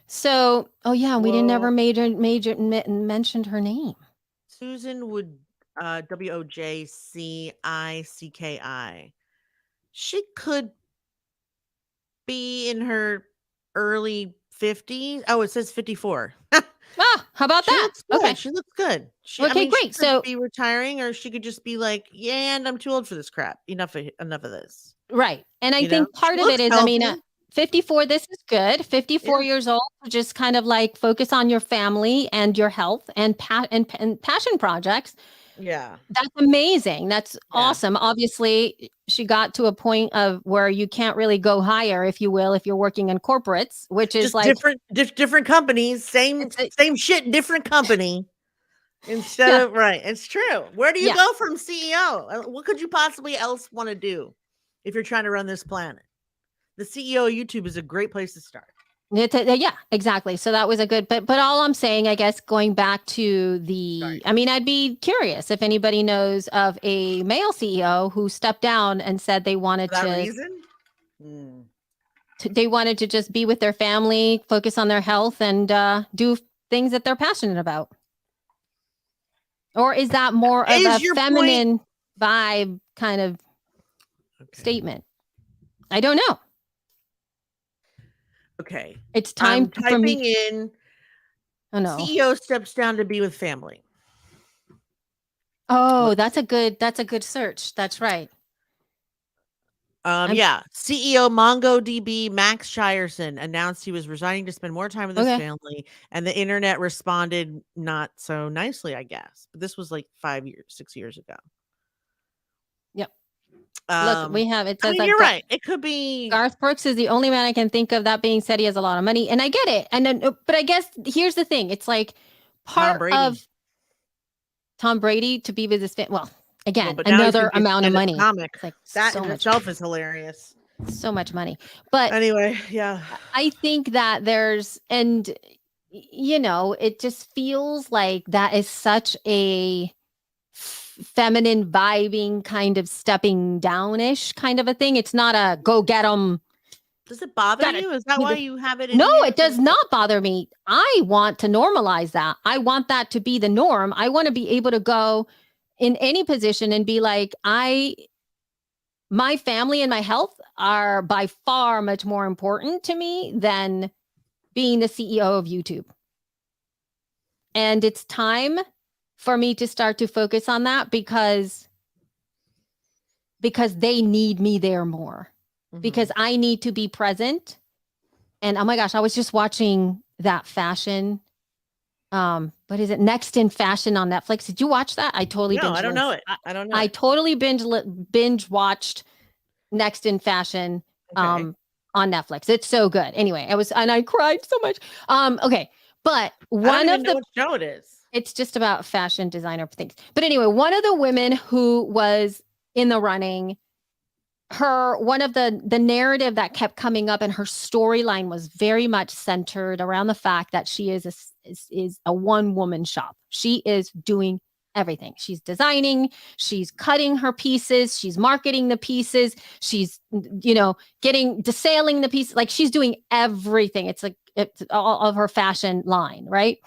So, oh yeah, we didn't ever mentioned her name. Susan would WOJCICKI. She could be in her early 50s. Oh, it says 54. How about She that? looks good. Okay. She looks good. Okay, great. She could be retiring, or she could just be like, yeah, and I'm too old for this crap. Enough of this. Right. And I think part of it is, healthy. 54, this is good. 54 years old, just kind of like focus on your family and your health and passion projects. Yeah. That's amazing. That's awesome. Obviously, she got to a point of where you can't really go higher, if you will, if you're working in corporates, which is just like different companies, same shit, different company. Instead of right. It's true. Where do you go from CEO? What could you possibly else want to do if you're trying to run this planet? The CEO of YouTube is a great place to start. Yeah, exactly. So that was a good, but all I'm saying, I guess, going back to I'd be curious if anybody knows of a male CEO who stepped down and said they wanted they wanted to just be with their family, focus on their health, and do things that they're passionate about. Or is that more of a feminine vibe kind of statement? I don't know. Okay. It's time for me. In. Oh no. CEO steps down to be with family. Oh, that's a good search. That's right. I'm Yeah. CEO MongoDB Max Shireson announced he was resigning to spend more time with his okay. family, and the internet responded not so nicely, I guess. But this was like 5 years, 6 years ago. Yep. Look, Um, we have it I says mean, that you're right. It could be Garth Brooks is the only man I can think of. That being said, he has a lot of money, and I get it. And then, but I guess here's the thing: it's like Tom part Brady. of Tom Brady to be with his family. Well, Well, again, but now he's another gonna be a amount of stand-up money. comic. It's like That in itself is hilarious. so much money. But Anyway, yeah. I think that there's, and it just feels like that is such a feminine vibing kind of stepping downish kind of a thing. It's not a go get them. Does it bother Gotta, you? Is that why you have it in no, here? it does not bother me. I want to normalize that. I want that to be the norm. I want to be able to go in any position and be like, my family and my health are by far much more important to me than being the CEO of YouTube. And it's time for me to start to focus on that because they need me there more. Because I need to be present. And oh my gosh, I was just watching that fashion. What is it? Next in Fashion on Netflix. Did you watch that? I totally No, I don't know it. I don't know. I totally binge watched Next in Fashion Okay. on Netflix. It's so good. Anyway, and I cried so much. Okay, but I don't one even of know the what show it is. it's just about fashion designer things. But anyway, one of the women who was in the running, one of the narrative that kept coming up, and her storyline was very much centered around the fact that she is a one woman shop. She is doing everything. She's designing, she's cutting her pieces, she's marketing the pieces, she's getting desailing the pieces. Like, she's doing everything. It's like it's all of her fashion line, right?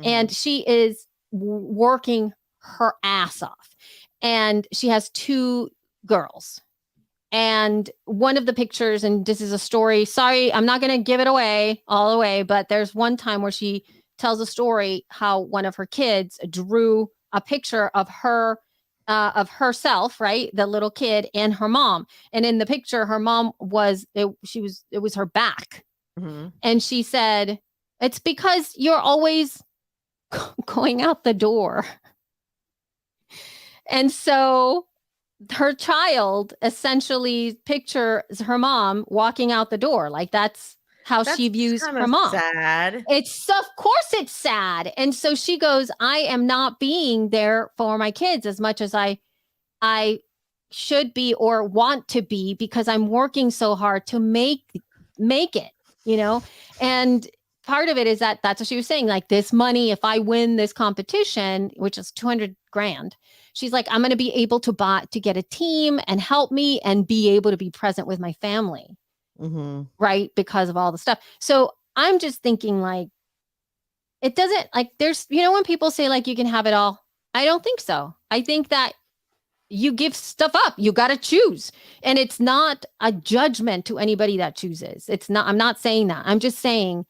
And she is working her ass off. And she has 2 girls. And one of the pictures, and this is a story, sorry, I'm not going to give it away all the way, but there's one time where she tells a story how one of her kids drew a picture of her, of herself, right? The little kid and her mom. And in the picture, her mom it was her back. And she said, it's because you're always going out the door. And so her child essentially pictures her mom walking out the door. Like, that's how she views her mom. Sad. Of course it's sad. And so she goes, I am not being there for my kids as much as I should be or want to be, because I'm working so hard to make it, and part of it is that's what she was saying, like, this money, if I win this competition, which is 200 grand, she's like, I'm going to be able to get a team and help me and be able to be present with my family. Right. Because of all the stuff. So I'm just thinking, like, it doesn't, like, there's, when people say, like, you can have it all, I don't think so. I think that you give stuff up. You got to choose. And it's not a judgment to anybody that chooses. I'm not saying that. I'm just saying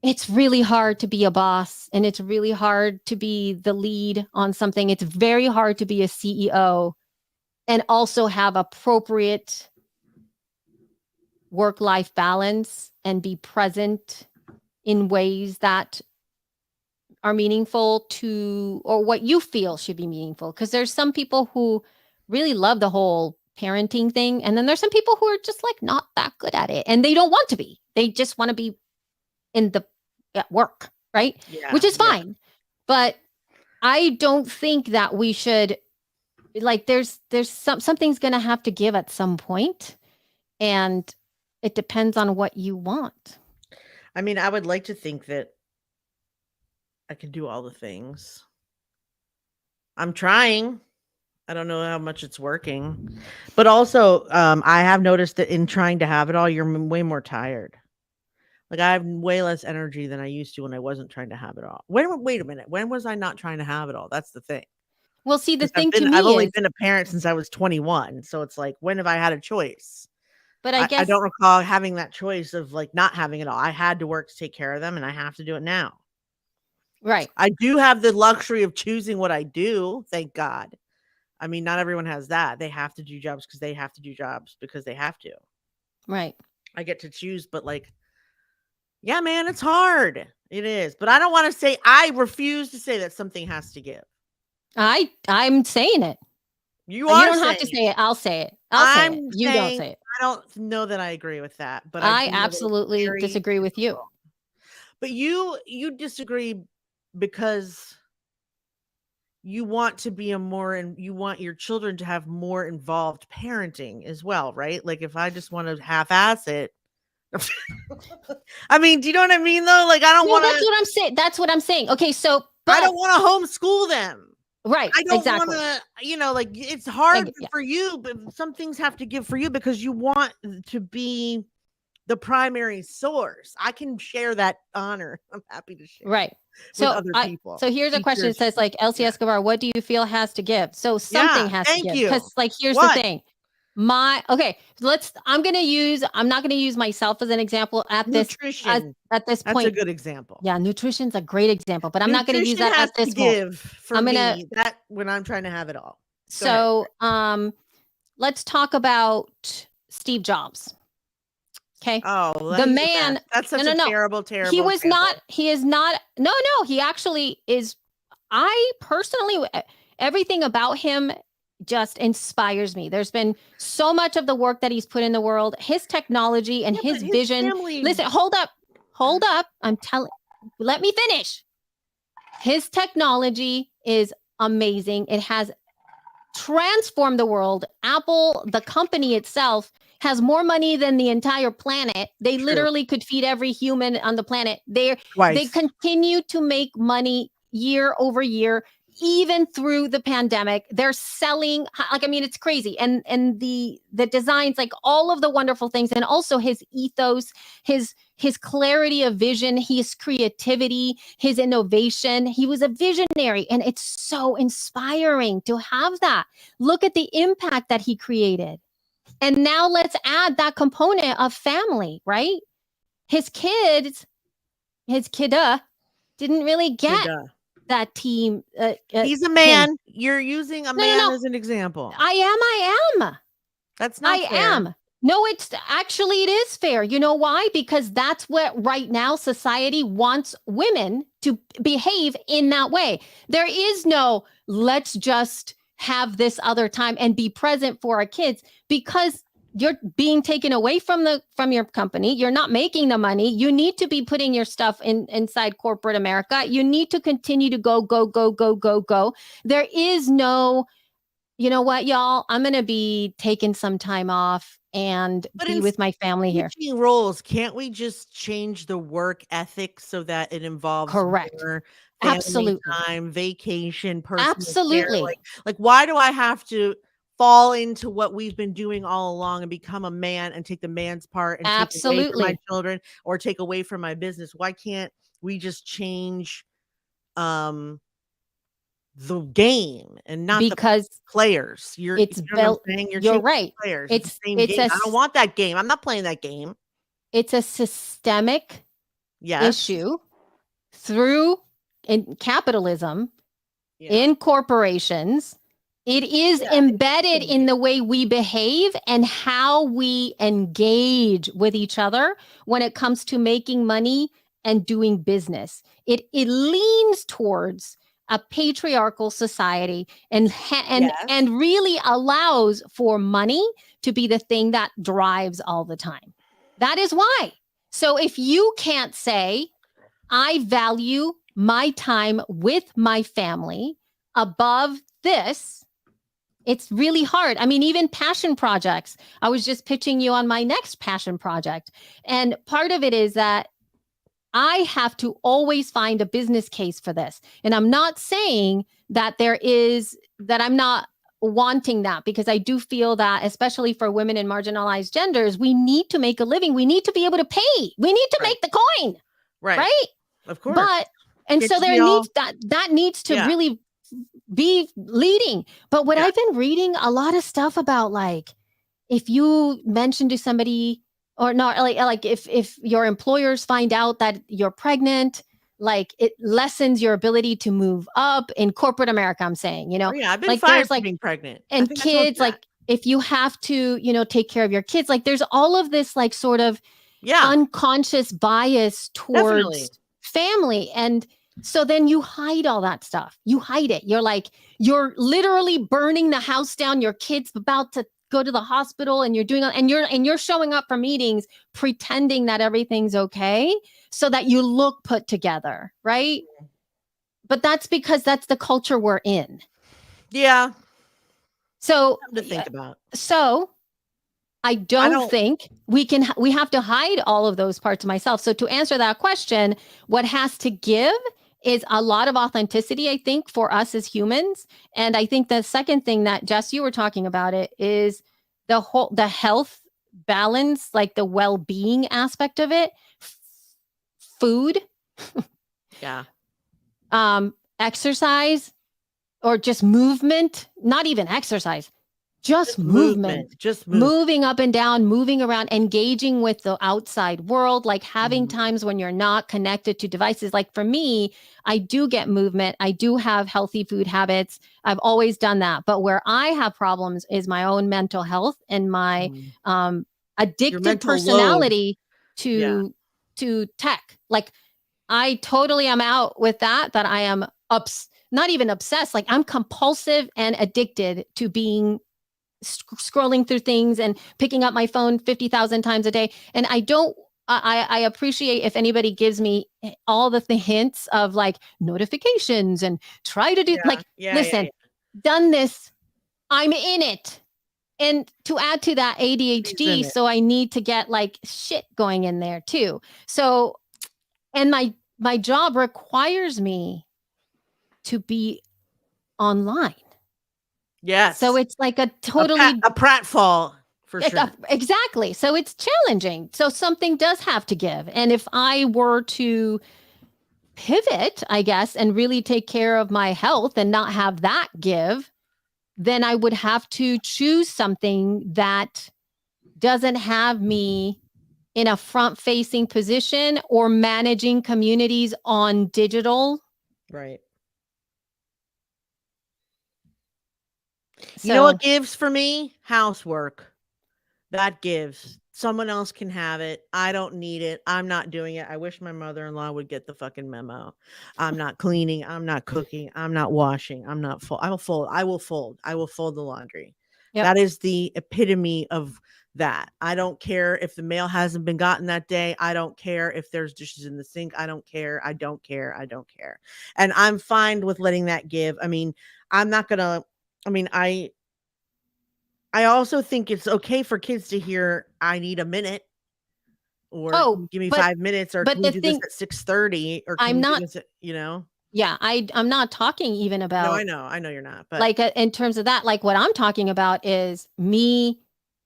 it's really hard to be a boss, and it's really hard to be the lead on something. It's very hard to be a CEO and also have appropriate work-life balance and be present in ways that are meaningful or what you feel should be meaningful. Because there's some people who really love the whole parenting thing. And then there's some people who are just, like, not that good at it, and they don't want to be. They just want to be at work, right? Yeah, which is fine. Yeah. But I don't think that we should, like, there's something's going to have to give at some point, and it depends on what you want. I mean, I would like to think that I can do all the things. I'm trying. I don't know how much it's working. But also, I have noticed that in trying to have it all, you're way more tired. Like, I have way less energy than I used to when I wasn't trying to have it all. Wait a minute. When was I not trying to have it all? That's the thing. Well, see, the thing to me I've only is, been a parent since I was 21. So it's like, when have I had a choice? But I guess I don't recall having that choice of, like, not having it all. I had to work to take care of them, and I have to do it now. Right. I do have the luxury of choosing what I do. Thank God. I mean, not everyone has that. They have to do jobs because they have to do jobs because they have to. Right. I get to choose, but like, yeah, man, it's hard. It is. But I don't want to say, I refuse to say that something has to give. I'm saying it. You don't have to say it. I'll say it. I'll say it. You don't say it. I don't know that I agree with that, but I do know that it's absolutely very disagree with you. difficult. But you disagree because you want to be and you want your children to have more involved parenting as well, right? Like if I just want to half-ass it. I mean, do you know what I mean though? Like I don't want to. That's what I'm saying. That's what I'm saying. Okay, so I don't want to homeschool them. Right. I don't exactly. want to, like it's hard for you, but some things have to give for you because you want to be the primary source. I can share that honor. I'm happy to share. Right. With other people. So here's a question. It says like Elsie Escobar, what do you feel has to give? So something has to give. Because like here's the thing. I'm not going to use myself as an example at nutrition. At this point. That's a good example. Yeah, nutrition's a great example, but I'm not going to use that at this point. For me, that when I'm trying to have it all. So let's talk about Steve Jobs. Okay. Oh, the man. That's such a terrible. He was example. He is not. No. He actually is. I personally, everything about him just inspires me. There's been so much of the work that he's put in the world, his technology and his vision. Listen, hold up. Let me finish. His technology is amazing. It has transformed the world. Apple, the company itself, has more money than the entire planet. They literally could feed every human on the planet. They continue to make money year over year, even through the pandemic. They're selling, it's crazy. And the designs, like all of the wonderful things, and also his ethos, his clarity of vision, his creativity, his innovation. He was a visionary, and it's so inspiring to have that. Look at the impact that he created. And now let's add that component of family, right? His kidda didn't really get that team. He's a man. You're using a man as an example. I am. That's not fair. I am. No, it is fair. You know why? Because that's what right now society wants women to behave in that way. There is no, let's just have this other time and be present for our kids, because you're being taken away from your company. You're not making the money. You need to be putting your stuff inside corporate America. You need to continue to go. There is no, you know what, y'all, I'm going to be taking some time off and be with my family here. Roles, can't we just change the work ethic so that it involves more family time, vacation, personal care? Like why do I have to fall into what we've been doing all along and become a man and take the man's part and take away from my children or take away from my business? Why can't we just change the game and not the players? You're right. Players. It's the same game. I don't want that game. I'm not playing that game. It's a systemic issue through capitalism, in corporations. It is embedded in the way we behave and how we engage with each other when it comes to making money and doing business. It leans towards a patriarchal society and really allows for money to be the thing that drives all the time. That is why. So if you can't say, I value my time with my family above this, it's really hard. I mean, even passion projects. I was just pitching you on my next passion project. And part of it is that I have to always find a business case for this. And I'm not saying that I'm not wanting that, because I do feel that, especially for women and marginalized genders, we need to make a living. We need to be able to pay. We need to make the coin. Right? Of course. So there needs that needs to really be leading. But what I've been reading a lot of stuff about, like, if you mention to somebody or not, like if your employers find out that you're pregnant, like it lessens your ability to move up in corporate America. I'm saying, Oh yeah, I've been like fired there's for like, being pregnant. I and think I told kids, you that. like if you have to, take care of your kids, like there's all of this like sort of Yeah, unconscious bias towards definitely. family. And so then you hide all that stuff. You hide it. You're literally burning the house down. Your kid's about to go to the hospital and you're showing up for meetings pretending that everything's okay so that you look put together, right? But that's because that's the culture we're in. Yeah, So, something to think about. so I don't think we have to hide all of those parts of myself. So to answer that question, what has to give is a lot of authenticity, I think, for us as humans. And I think the second thing that Jess, you were talking about it is the health balance, like the well-being aspect of it. Food, Yeah. Exercise, or just movement, not even exercise, just movement. Just movement. Moving up and down, moving around, engaging with the outside world, like having Mhm. times when you're not connected to devices. Like for me, I do get movement. I do have healthy food habits. I've always done that. But where I have problems is my own mental health and my Mhm. Your addictive mental load. personality Yeah. to tech. Like I totally am out with that I am not even obsessed, like I'm compulsive and addicted to being scrolling through things and picking up my phone 50,000 times a day. And I appreciate if anybody gives me all the hints of like notifications and try to do Yeah. like, Yeah. Yeah. listen, Yeah. done this, I'm in it. And to add to that He's in ADHD, it. so I need to get like shit going in there too. So, and my job requires me to be online. So Yes. it's like a totally A pratfall for sure. exactly. So it's challenging. So something does have to give. And if I were to pivot, I guess, and really take care of my health and not have that give, then I would have to choose something that doesn't have me in a front facing position or managing communities on digital. Right. You know what So, gives for me? Housework. That gives. Someone else can have it. I don't need it. I'm not doing it. I wish my mother-in-law would get the fucking memo. I'm not cleaning. I'm not cooking. I'm not washing. I'm not fold. I will fold. I will fold. I will fold the laundry. yep. That is the epitome of that. I don't care if the mail hasn't been gotten that day. I don't care if there's dishes in the sink. I don't care. I don't care. I don't care. And I'm fine with letting that give. I mean, I'm not going to I mean, I also think it's okay for kids to hear, "I need a minute," or "Can Oh, you give me 5 minutes," or but "Can we the do this thing at 6:30," or "Can I'm we do not this at" you know? yeah, I'm not talking even No, about I know you're not, but like in terms of that, like what I'm talking about is me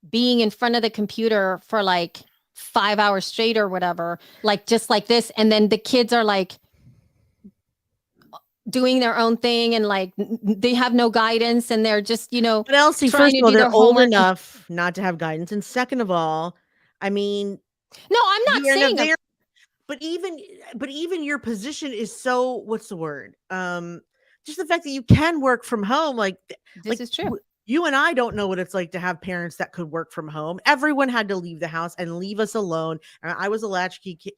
being in front of the computer for like 5 hours straight or whatever, like just like this. And then the kids are like doing their own thing and like they have no guidance and they're just, but Elsie, trying first to of all, do their they're old homework. And enough not to have guidance, and second of all, I mean, no, I'm not you're in a saying very but even your position is so what's the word? Just the fact that you can work from home, this like is true. you and I don't know what it's like to have parents that could work from home. Everyone had to leave the house and leave us alone. And I was a latchkey kid,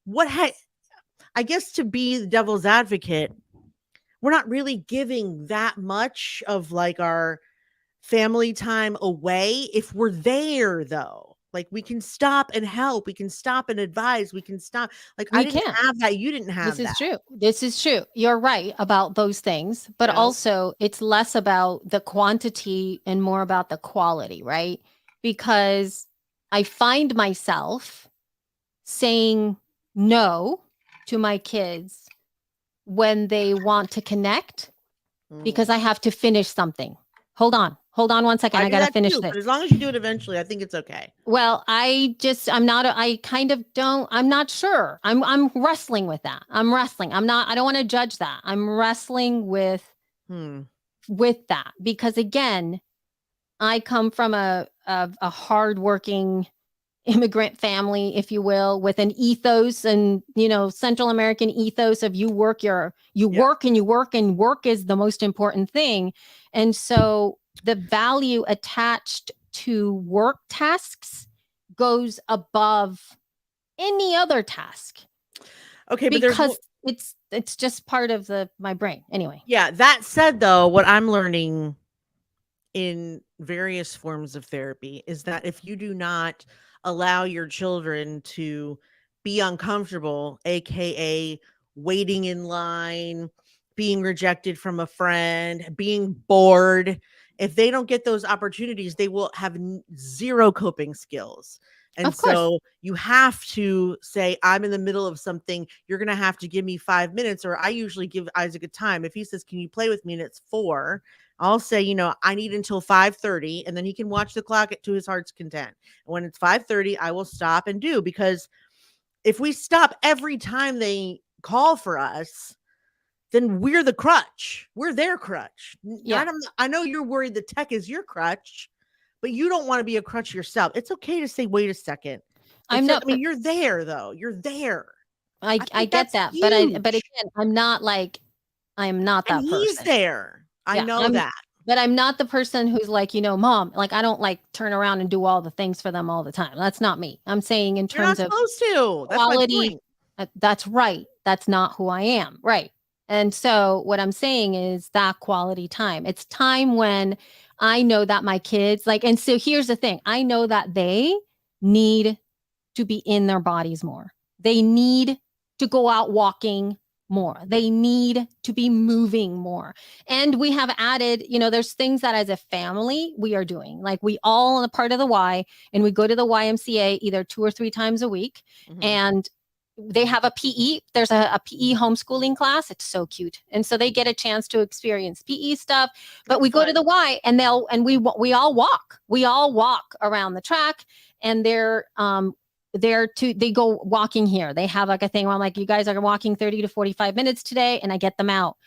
what had I guess to be the devil's advocate, we're not really giving that much of like our family time away if we're there though. Like we can stop and help, we can stop and advise, we can stop. Like I We didn't can. have that, you didn't This have is that. true. This is true. You're right about those things, but You know? also it's less about the quantity and more about the quality, right? Because I find myself saying no to my kids when they want to connect because Mm. I have to finish something. Hold on one second. I I do got to that finish too, this. but as long as you do it eventually, I think it's okay. Well, I'm not, I kind of don't, I'm not sure. I'm wrestling with that. I'm wrestling. I don't want to judge that. I'm wrestling Hmm. with that because again, I come from a hardworking immigrant family, if you will, with an ethos and, Central American ethos of you work Yeah. and you work, and work is the most important thing. And so the value attached to work tasks goes above any other task Okay, but because it's just part of my brain anyway. yeah, that said though, what I'm learning in various forms of therapy is that if you do not allow your children to be uncomfortable, aka waiting in line, being rejected from a friend, being bored, if they don't get those opportunities, they will have zero coping skills. And Of course. so you have to say, I'm in the middle of something. You're going to have to give me 5 minutes, or I usually give Isaac a time. If he says, can you play with me? And it's 4, I'll say, I need until 5:30, and then he can watch the clock to his heart's content. And when it's 5:30, I will stop and do, because if we stop every time they call for us, then we're the crutch. We're their crutch. Yeah. I know you're worried the tech is your crutch, but you don't want to be a crutch yourself. It's okay to say, wait a second. I'm not. You're there though. You're there. I I think get that's that, but huge. again, I'm not And that he's person. there. I Yeah, know that. but I'm not the person who's like, mom, like I don't like turn around and do all the things for them all the time. That's not me. I'm saying in You're not terms of supposed to. That's my quality, point. that's right. That's not who I am. Right. And so what I'm saying is that quality time. It's time when I know that my kids like, and so here's the thing. I know that they need to be in their bodies more. They need to go out walking more. They need to be moving more. And we have added, there's things that as a family we are doing. Like we all are part of the Y, and we go to the YMCA either 2 or 3 times a week. Mhm. And they have a PE. There's a PE homeschooling class. It's so cute. And so they get a chance to experience PE stuff. But That's we go to fun. the Y, and we all walk. We all walk around the track, and they go walking here. They have like a thing where I'm like, you guys are walking 30 to 45 minutes today, and I get them out.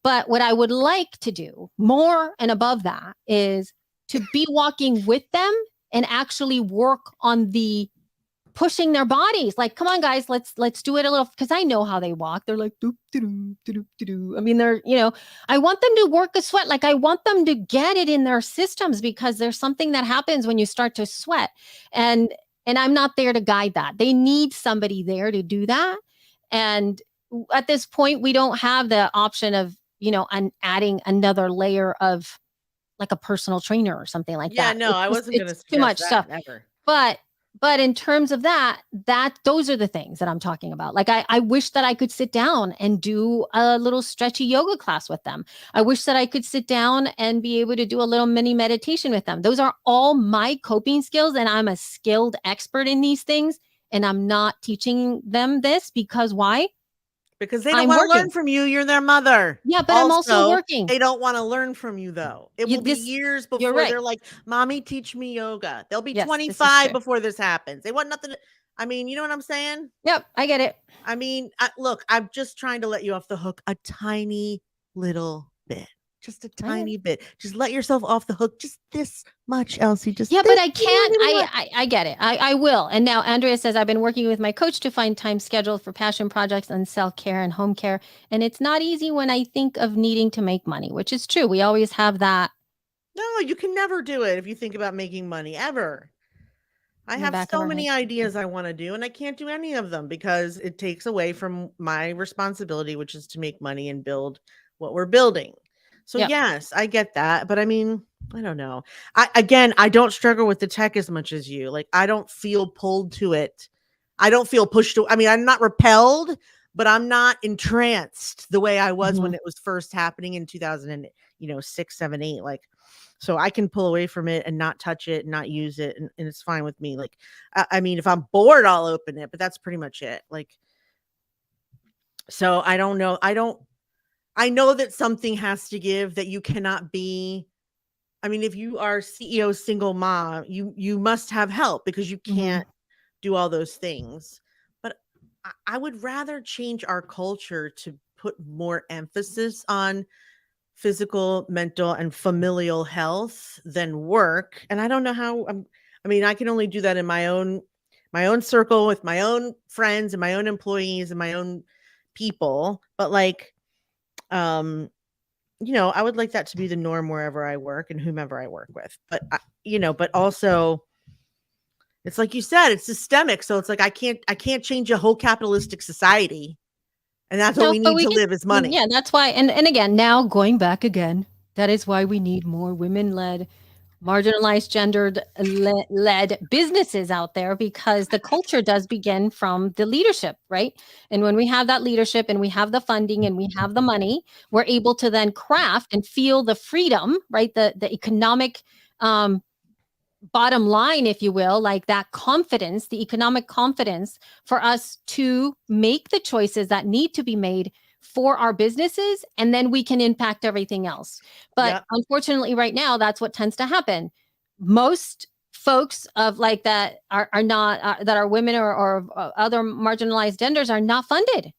But what I would like to do more and above that is to be walking with them and actually work on the pushing their bodies. Like, come on, guys, let's do it a little, because I know how they walk. They're like doop doop doop doop. I mean, I want them to work a sweat. Like I want them to get it in their systems, because there's something that happens when you start to sweat. And I'm not there to guide that. They need somebody there to do that. And at this point, we don't have the option of, adding another layer of like a personal trainer or something like Yeah, that. no, I wasn't gonna It's too suggest much that, stuff. never. But in terms of that those are the things that I'm talking about. Like I wish that I could sit down and do a little stretchy yoga class with them. I wish that I could sit down and be able to do a little mini meditation with them. Those are all my coping skills, and I'm a skilled expert in these things, and I'm not teaching them this because why? Because they don't I'm wanna working. learn from you, you're their mother. Yeah, but I'm also Also, working. they don't wanna learn from you, though. It will be years You're before right. they're like, "Mommy, teach me yoga." They'll be Yes, this is 25 true. before this happens. They want nothing to I mean, you know what I'm saying? Yep, I get it. I mean, look, I'm just trying to let you off the hook a tiny little bit. Just a I get it. tiny bit. Just let yourself off the hook just this much, Elsie, just Yeah, but this I little can't. bitty much. I get it. I will. And now Andrea says I've been working with my coach to find time scheduled for passion projects and self care and home care. And it's not easy when I think of needing to make money, which is true. We always have that No, you can never do it if you think about making money, ever. I in the have back of so our many head. ideas I wanna do, and I can't do any of them because it takes away from my responsibility, which is to make money and build what we're building. So, Yep. yes, I get that, but I mean, I don't know. I don't struggle with the tech as much as you. Like, I don't feel pulled to it. I don't feel pushed to I mean, I'm not repelled, but I'm not entranced the way I was when Mhm. it was first happening in 2000 and, 6, 7, 8, like, so I can pull away from it and not touch it and not use it, and it's fine with me. Like, I mean, if I'm bored, I'll open it, but that's pretty much it. Like, so I don't know. I know that something has to give, that you cannot be. I mean, if you are CEO single mom, you must have help because you Mhm. can't do all those things. But I would rather change our culture to put more emphasis on physical, mental, and familial health than work. And I don't know how I mean, I can only do that in my own my own circle with my own friends and my own employees and my own people. But like, I would like that to be the norm wherever I work and whomever I work with. But but also it's like you said, it's systemic. So it's like I can't change a whole capitalistic society. And that's what No, we but need we to can, live is money. yeah, that's why. And again, now going back again, that is why we need more women-led, marginalized, gendered-led businesses out there, because the culture does begin from the leadership, right? And when we have that leadership and we have the funding and we have the money, we're able to then craft and feel the freedom, right? The economic bottom line, if you will, like that confidence, the economic confidence for us to make the choices that need to be made for our businesses, and then we can impact everything else. But Yep. unfortunately, right now, that's what tends to happen. Most folks of like that are not that are women or other marginalized genders are not funded.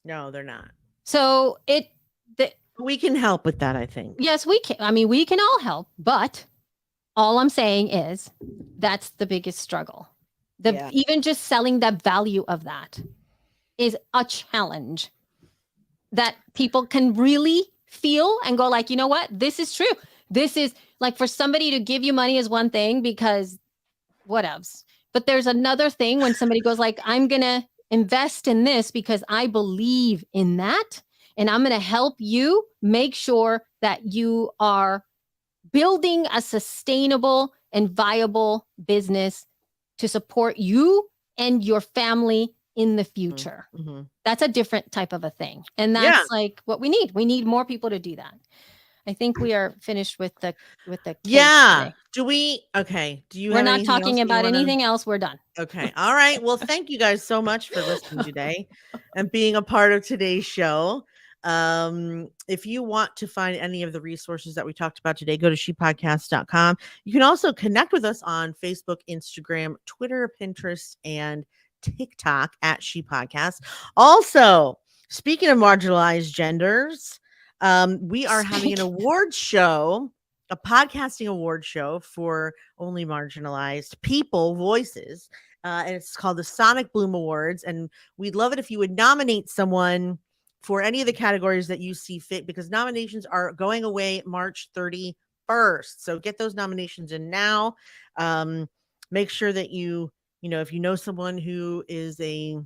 No, they're not. So We can help with that, I think. yes, we can. I mean, we can all help, but all I'm saying is that's the biggest struggle. Even just selling the value of that is a challenge that people can really feel and go like, you know what? This is true. This is like, for somebody to give you money is one thing because what else? But there's another thing when somebody goes like, I'm going to invest in this because I believe in that. And I'm going to help you make sure that you are building a sustainable and viable business to support you and your family in the future. Mm-hmm. That's a different type of a thing. And that's like what we need. We need more people to do that. I think we are finished with the case today. Do we? Okay. Do you We're have not anything else talking that you about wanna? anything else. We're done. Okay. All right. Well, thank you guys so much for listening today and being a part of today's show. If you want to find any of the resources that we talked about today, go to shepodcast.com. You can also connect with us on Facebook, Instagram, Twitter, Pinterest, and TikTok at She Podcast. Also, speaking of marginalized genders, we are having an award show, a podcasting award show for only marginalized people voices. And it's called the Sonic Bloom Awards. And we'd love it if you would nominate someone for any of the categories that you see fit, because nominations are going away March 31st. So get those nominations in now. Make sure that if you know someone who is a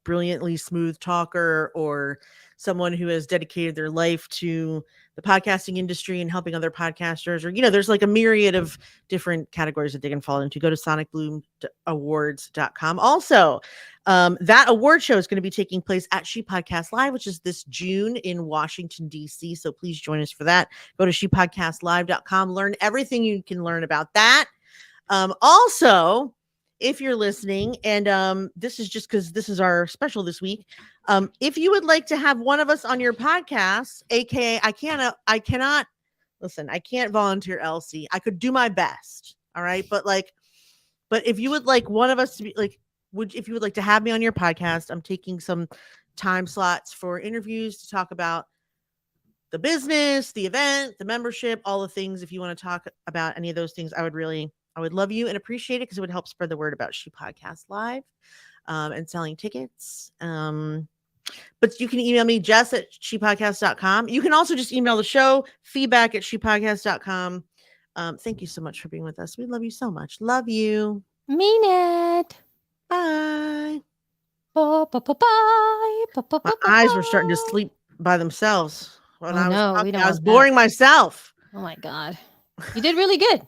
brilliantly smooth talker, or someone who has dedicated their life to the podcasting industry and helping other podcasters, or there's like a myriad of different categories that they can fall into. Go to sonicbloomawards.com. Also, that award show is going to be taking place at She Podcast Live, which is this June in Washington, D.C. So please join us for that. Go to shepodcastlive.com. Learn everything you can learn about that. Also, if you're listening, and this is just because this is our special this week, if you would like to have one of us on your podcast, aka I cannot listen, I can't volunteer Elsie. I could do my best, all right, but if you would like one of us to be like, if you would like to have me on your podcast, I'm taking some time slots for interviews to talk about the business, the event, the membership, all the things. If you want to talk about any of those things, I would love you and appreciate it, because it would help spread the word about She Podcast Live, and selling tickets. But you can email me, Jess at shepodcast.com. You can also just email the show, feedback at shepodcast.com. Thank you so much for being with us. We love you so much. Love you. Mean it. Bye. Bye. My eyes were starting to sleep by themselves when I was talking. I was boring myself. Oh my God. You did really good.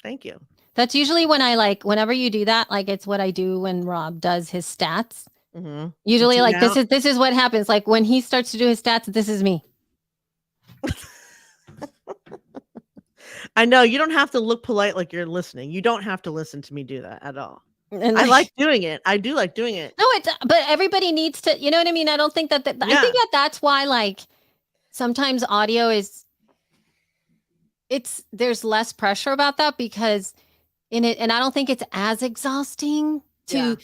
Thank you. That's usually when whenever you do that, like it's what I do when Rob does his stats. Mm-hmm. Usually like this is what happens. Like when he starts to do his stats, this is me. I know you don't have to look polite like you're listening. You don't have to listen to me do that at all. And I like doing it. I do like doing it. No, but everybody needs to, you know what I mean? I don't think that, I think that's why like sometimes audio there's less pressure about that, because in it, and I don't think it's as exhausting because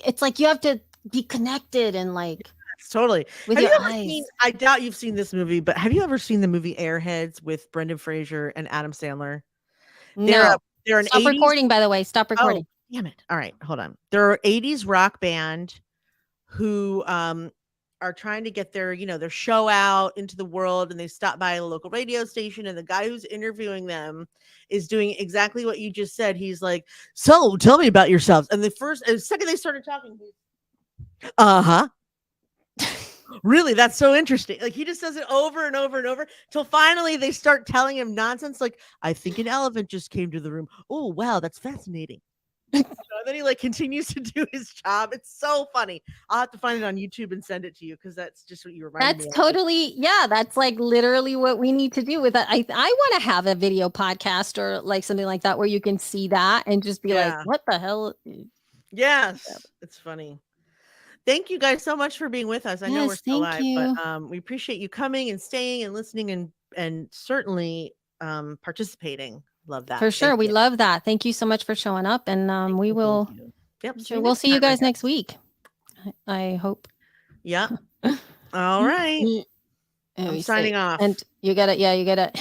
it's like you have to be connected and like totally. With your eyes. I doubt you've seen this movie, but have you ever seen the movie Airheads with Brendan Fraser and Adam Sandler? No. They're an Stop 80s. recording, by the way. Stop Oh, recording. damn it. All right, hold on. They're 80s rock band who are trying to get their show out into the world, and they stop by a local radio station, and the guy who's interviewing them is doing exactly what you just said. He's like, "So, tell me about yourselves." And the second they started talking, uh-huh. Really, that's so interesting. Like, he just does it over and over and over till finally they start telling him nonsense like, "I think an elephant just came to the room. Oh, wow, that's fascinating." And then he like continues to do his job. It's so funny. I'll have to find it on YouTube and send it to you because that's just what you reminded me That's of. totally, yeah, that's like literally what we need to do with that. I want to have a video podcast or like something like that where you can see that and just be like, Yeah. what the hell? Yes. It's funny. Thank you guys so much for being with us. I know we're Yes, still thank live, but you. we appreciate you coming and staying and listening and certainly participating. Love that. For sure. Thank We you. love that. Thank you so much for showing up. And we Thank will, you. Yep. See sure, you we'll next see you time, I guys next guess. week. I hope. Yep. All right. I'm signing off. And you gotta,